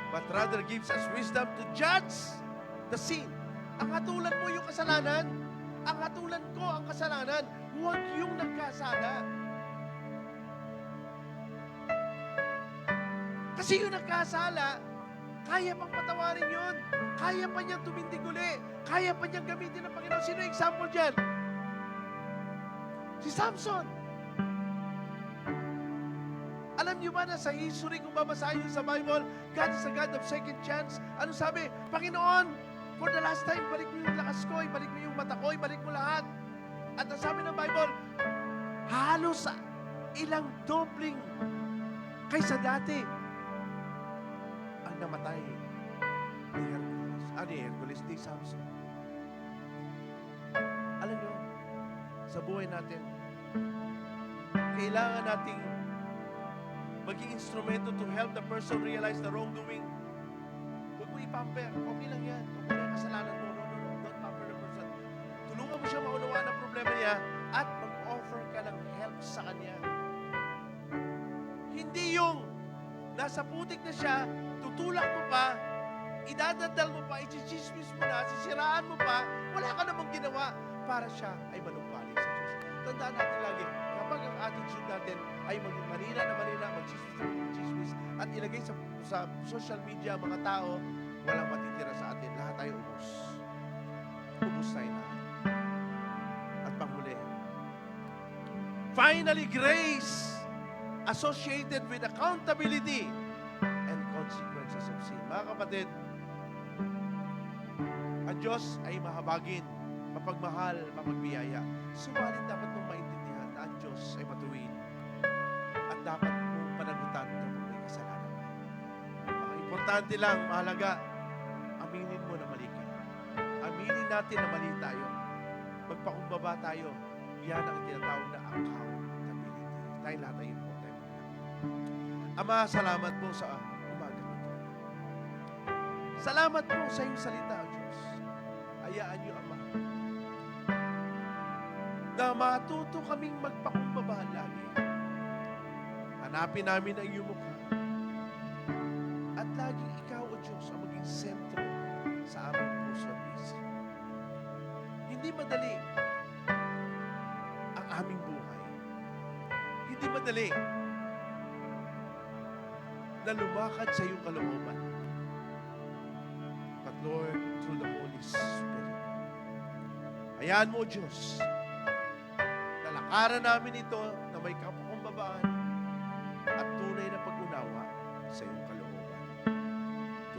but rather gives us wisdom to judge the sin. Ang hatulan mo yung kasalanan, ang hatulan ko ang kasalanan, huwag yung nagkasala. Kasi yung nagkasala, kaya pang patawarin yun. Kaya pa niyang tumindig uli. Kaya pa niyang gamitin ng Panginoon. Sino yung example dyan? Si Samson. Alam niyo ba na sa history, kung babasahin niyo sa Bible, God is a God of second chance. Ano sabi? Panginoon, for the last time, balik mo yung lakas ko, balik mo yung mata ko, balik mo lahat. At ang sabi ng Bible, halos ilang dobling kaysa dati ang namatay ni Hercules, ni Samson. Alam niyo, sa buhay natin, kailangan nating maging instrumento to help the person realize the wrongdoing. Huwag mo ipamper. Okay lang yan. Okay lang kasalanan mo. No. Don't pamper the person. Tulungan mo siya maunawaan ang problema niya at mag-offer ka ng help sa kanya. Hindi yung nasa putik na siya, tutulak mo pa, idadadal mo pa, i-chismis mo na, sisiraan mo pa, wala ka namang ginawa para siya ay manumbalik sa Diyos. Tandaan natin lagi, kapag ang attitude natin ay maging manira na manira, mag-chismis, at ilagay sa social media mga tao, walang matitira sa atin. Lahat tayo ubos. Ubos tayo lahat. At panghuli, finally, grace associated with accountability and consequences of sin. Mga kapatid, ang Diyos ay mahabagin, mapagmahal, mapagbiyaya. Subalit dapat mong maintindihan na ang Diyos ay matuwid. Importante lang, mahalaga, aminin mo na mali ka. Aminin natin na mali tayo. Magpakumbaba tayo. Yan ang tinatawag na accountability. Tayong lahat ay important. Ama, salamat po sa umaga nito. Salamat po sa iyong salita, O Diyos. Hayaan niyo, Ama, na matuto kaming magpakumbaba lagi. Hanapin namin ang iyong mukha. At laging ikaw, O Diyos, ang maging sentro sa aming puso at isip. Hindi madali ang aming buhay. Hindi madali na lumakad sa iyong kalooban. But Lord, through the Holy Spirit, hayaan mo, O Diyos, na lakaran namin ito na may kapakumbabaan at tunay na pag-unawa sa iyong kalooban.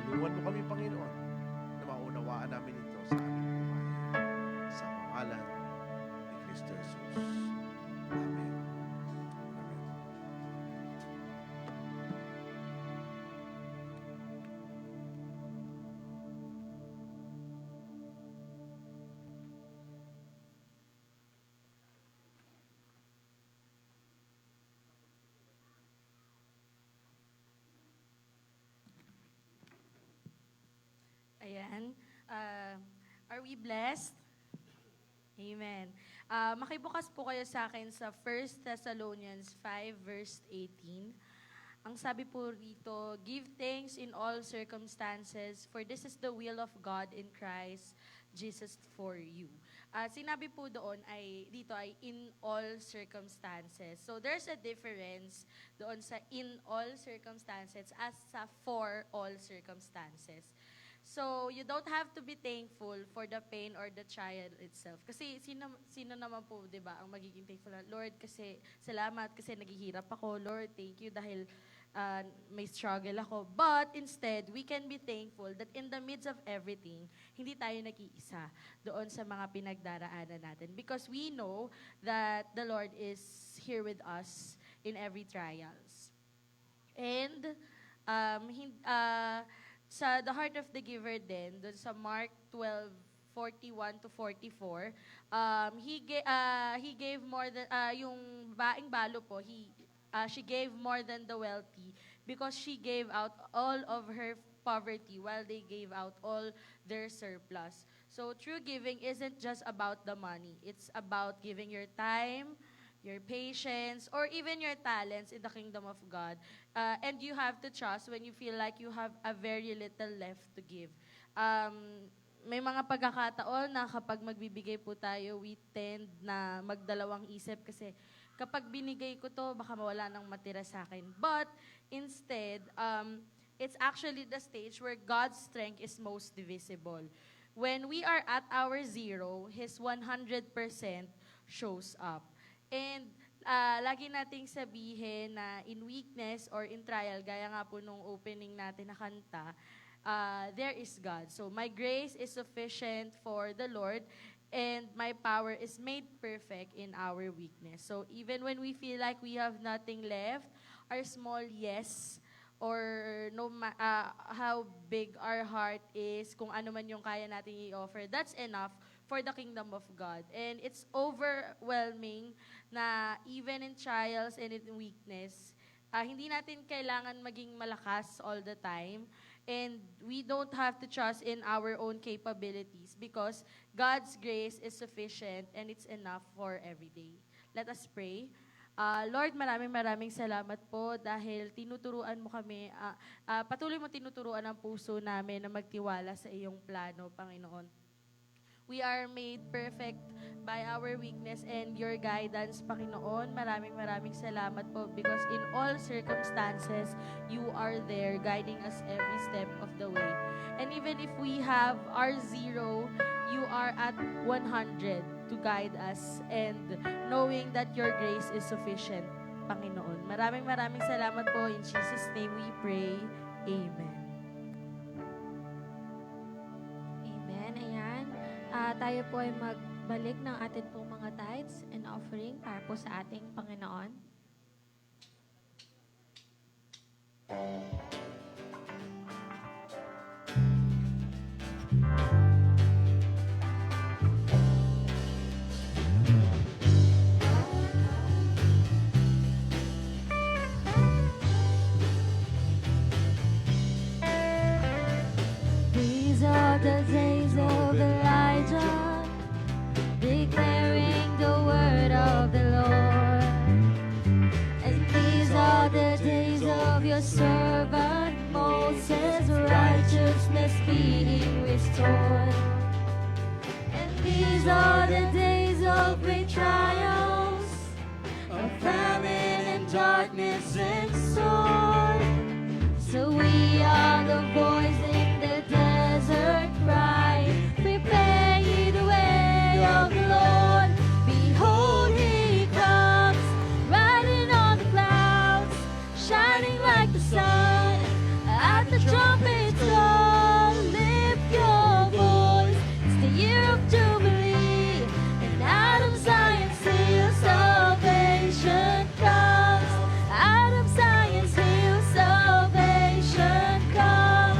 Tulungan mo kami, Panginoon, na maunawaan namin ito sa aming buhay. Sa pangalan ni Kristo Jesus. Amen. Amen. Ayan. Are we blessed? Amen. Makibukas po kayo sa akin sa 1 Thessalonians 5 verse 18. Ang sabi po rito, give thanks in all circumstances, for this is the will of God in Christ Jesus for you. Sinabi po doon dito ay in all circumstances. So there's a difference doon sa in all circumstances as sa for all circumstances. So, you don't have to be thankful for the pain or the trial itself. Kasi sino naman po, 'di ba, ang magiging thankful na, Lord, kasi salamat kasi naghihirap ako. Lord, thank you dahil may struggle ako. But instead, we can be thankful that in the midst of everything, hindi tayo nag-iisa doon sa mga pinagdaraanan natin. Because we know that the Lord is here with us in every trials. And sa The Heart of the Giver din, doon sa Mark 12:41 to 44, he gave more than, yung baing balo po, she gave more than the wealthy because she gave out all of her poverty while they gave out all their surplus. So true giving isn't just about the money. It's about giving your time, your patience, or even your talents in the kingdom of God. And you have to trust when you feel like you have a very little left to give. May mga pagkakataon na kapag magbibigay po tayo, we tend na magdalawang isip kasi kapag binigay ko to, baka mawala nang matira sa akin. But instead, it's actually the stage where God's strength is most visible. When we are at our zero, His 100% shows up. And lagi nating sabihin na in weakness or in trial, gaya nga po nung opening natin na kanta, there is God. So my grace is sufficient for the Lord, and my power is made perfect in our weakness. So even when we feel like we have nothing left, our small yes, or how big our heart is, kung ano man yung kaya natin i-offer, that's enough for the kingdom of God. And it's overwhelming na even in trials and in weakness, hindi natin kailangan maging malakas all the time. And we don't have to trust in our own capabilities because God's grace is sufficient and it's enough for every day. Let us pray. Lord, maraming salamat po dahil tinuturuan mo kami, patuloy mo tinuturuan ang puso namin na magtiwala sa iyong plano, Panginoon. We are made perfect by our weakness and your guidance, Panginoon. Maraming salamat po because in all circumstances, you are there guiding us every step of the way. And even if we have our zero, you are at 100 to guide us and knowing that your grace is sufficient, Panginoon. Maraming salamat po. In Jesus' name we pray. Amen. Amen. Ayan. Tayo po ay magbalik ng atin pong mga tithes and offering para po sa ating Panginoon. are the days of Elijah, declaring the word of the Lord. And these are the days of your servant Moses, righteousness being restored. And these are the days of great trials, of famine and darkness and sword. So we are the voice in the desert cry, prepare ye the way of the Lord. Behold, he comes, riding on the clouds, shining like the sun. At the trumpet's call, lift your voice. It's the year of Jubilee, and out of Zion's hill salvation comes. Out of Zion's hill salvation comes.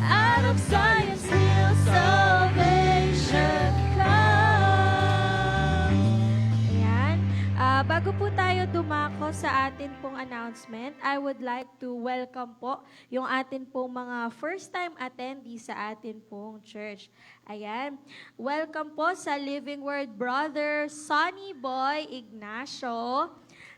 Out of Zion's hill salvation comes. Ayan. Bago po tayo dumako sa atin pong announcement, I would like to welcome po yung atin pong mga first-time attendees sa atin pong church. Ayan. Welcome po sa Living Word Brother Sonny Boy Ignacio,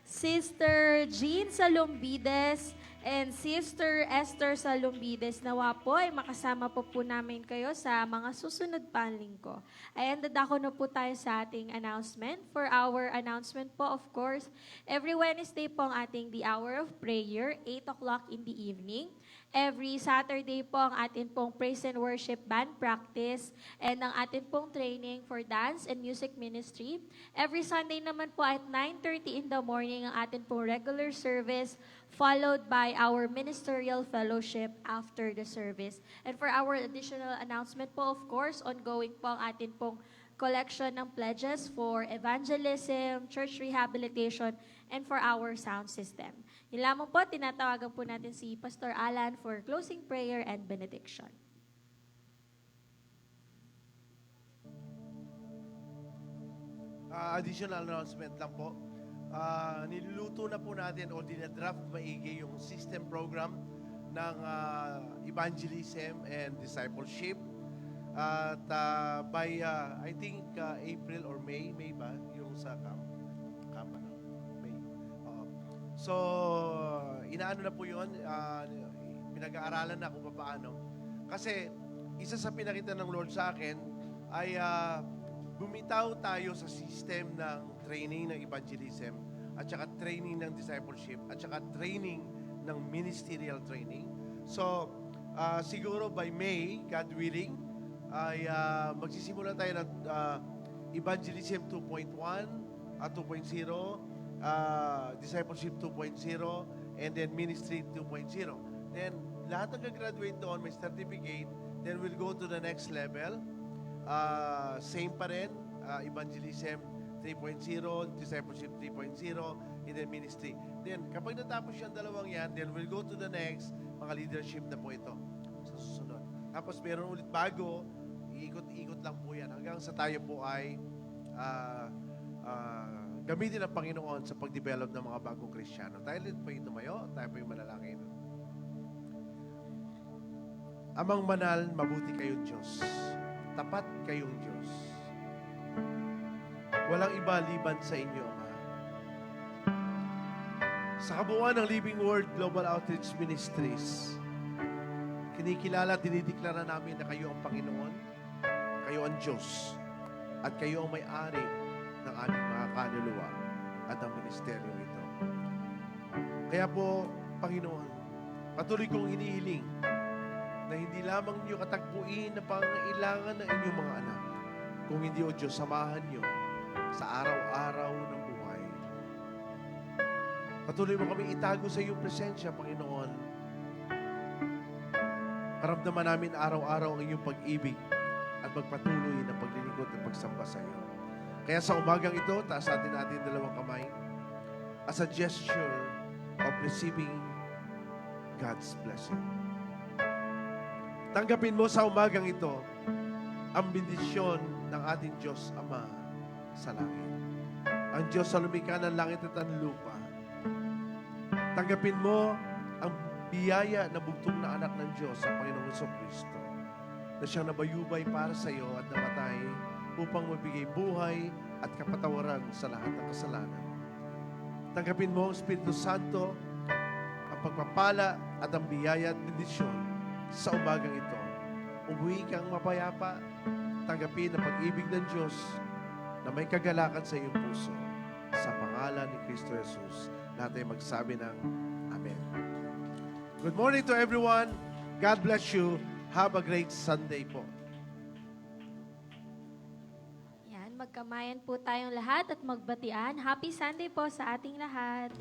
Sister Jean Salombides, and Sister Esther Salombides. Nawa po ay makasama po namin kayo sa mga susunod pang linggo. Ayan, dadako na po tayo sa ating announcement. For our announcement po, of course, every Wednesday po ang ating The Hour of Prayer, 8 o'clock in the evening. Every Saturday po ang atin pong praise and worship band practice and ang atin pong training for dance and music ministry. Every Sunday naman po at 9:30 in the morning ang atin pong regular service, followed by our ministerial fellowship after the service. And for our additional announcement po, of course, ongoing po ang atin pong collection ng pledges for evangelism, church rehabilitation, and for our sound system. Yun lamang po, tinatawagan po natin si Pastor Alan for closing prayer and benediction. Additional announcement lang po. Niluluto na po natin o dinadraft maigi yung system program ng evangelism and discipleship. At by, I think, April or May ba? Yung sa camp ano? May. So, inaano na po yun. Pinag-aaralan na kung paano. Kasi, isa sa pinakita ng Lord sa akin ay bumitaw tayo sa system ng training ng evangelism at saka training ng discipleship at saka training ng ministerial training. So, siguro by May, God willing, ay magsisimula tayo ng evangelism 2.1 at 2.0, discipleship 2.0, and then ministry 2.0. Then, lahat ng gagraduate doon, may certificate, then we'll go to the next level. Same pa rin, evangelism 3.0, discipleship 3.0, and then ministry. Then, kapag natapos yung dalawang yan, then we'll go to the next, mga leadership na po ito sa susunod. Tapos, meron ulit bago, iikot-ikot lang po yan hanggang sa tayo po ay gamitin ng Panginoon sa pag-develop ng mga bagong Kristiyano. Tayo ulit po yung tumayo, tayo po yung manalangin. Amang banal, mabuti kayong Diyos. Tapat kayong Diyos. Walang iba liban sa inyo, Ama. Sa kabuuan ng Living Word Global Outreach Ministries, kinikilala at dinideklara namin na kayo ang Panginoon, kayo ang Diyos, at kayo ang may-ari ng aming mga kaluluwa at ang ministeryo ito. Kaya po, Panginoon, patuloy kong hinihiling na hindi lamang niyo katagpuin na pangangailangan ng inyong mga anak, kung hindi, O Diyos, samahan niyo sa araw-araw ng buhay. Patuloy mo kami itago sa iyong presensya, Panginoon. Karamdaman namin araw-araw ang iyong pag-ibig at magpatuloy na paglilingkod at pagsamba sa iyo. Kaya sa umagang ito, taas natin dalawang kamay as a gesture of receiving God's blessing. Tanggapin mo sa umagang ito ang bendisyon ng ating Diyos Ama sa langit. Ang Diyos sa lumikha ng langit at ang lupa. Tanggapin mo ang biyaya na bugtong na anak ng Diyos sa Panginoong Jesucristo. na siyang nabayubay para sa iyo at namatay upang mabigay buhay at kapatawaran sa lahat ng kasalanan. Tanggapin mo ang Espiritu Santo, ang pagpapala at ang biyaya at bendisyon sa umagang ito. Umuwi kang mapayapa, tanggapin ang pag-ibig ng Diyos na may kagalakan sa iyong puso. Sa pangalan ni Kristo Jesus, lahat ay magsabi ng Amen. Good morning to everyone. God bless you. Have a great Sunday po. Yan, magkamayan po tayong lahat at magbatian. Happy Sunday po sa ating lahat.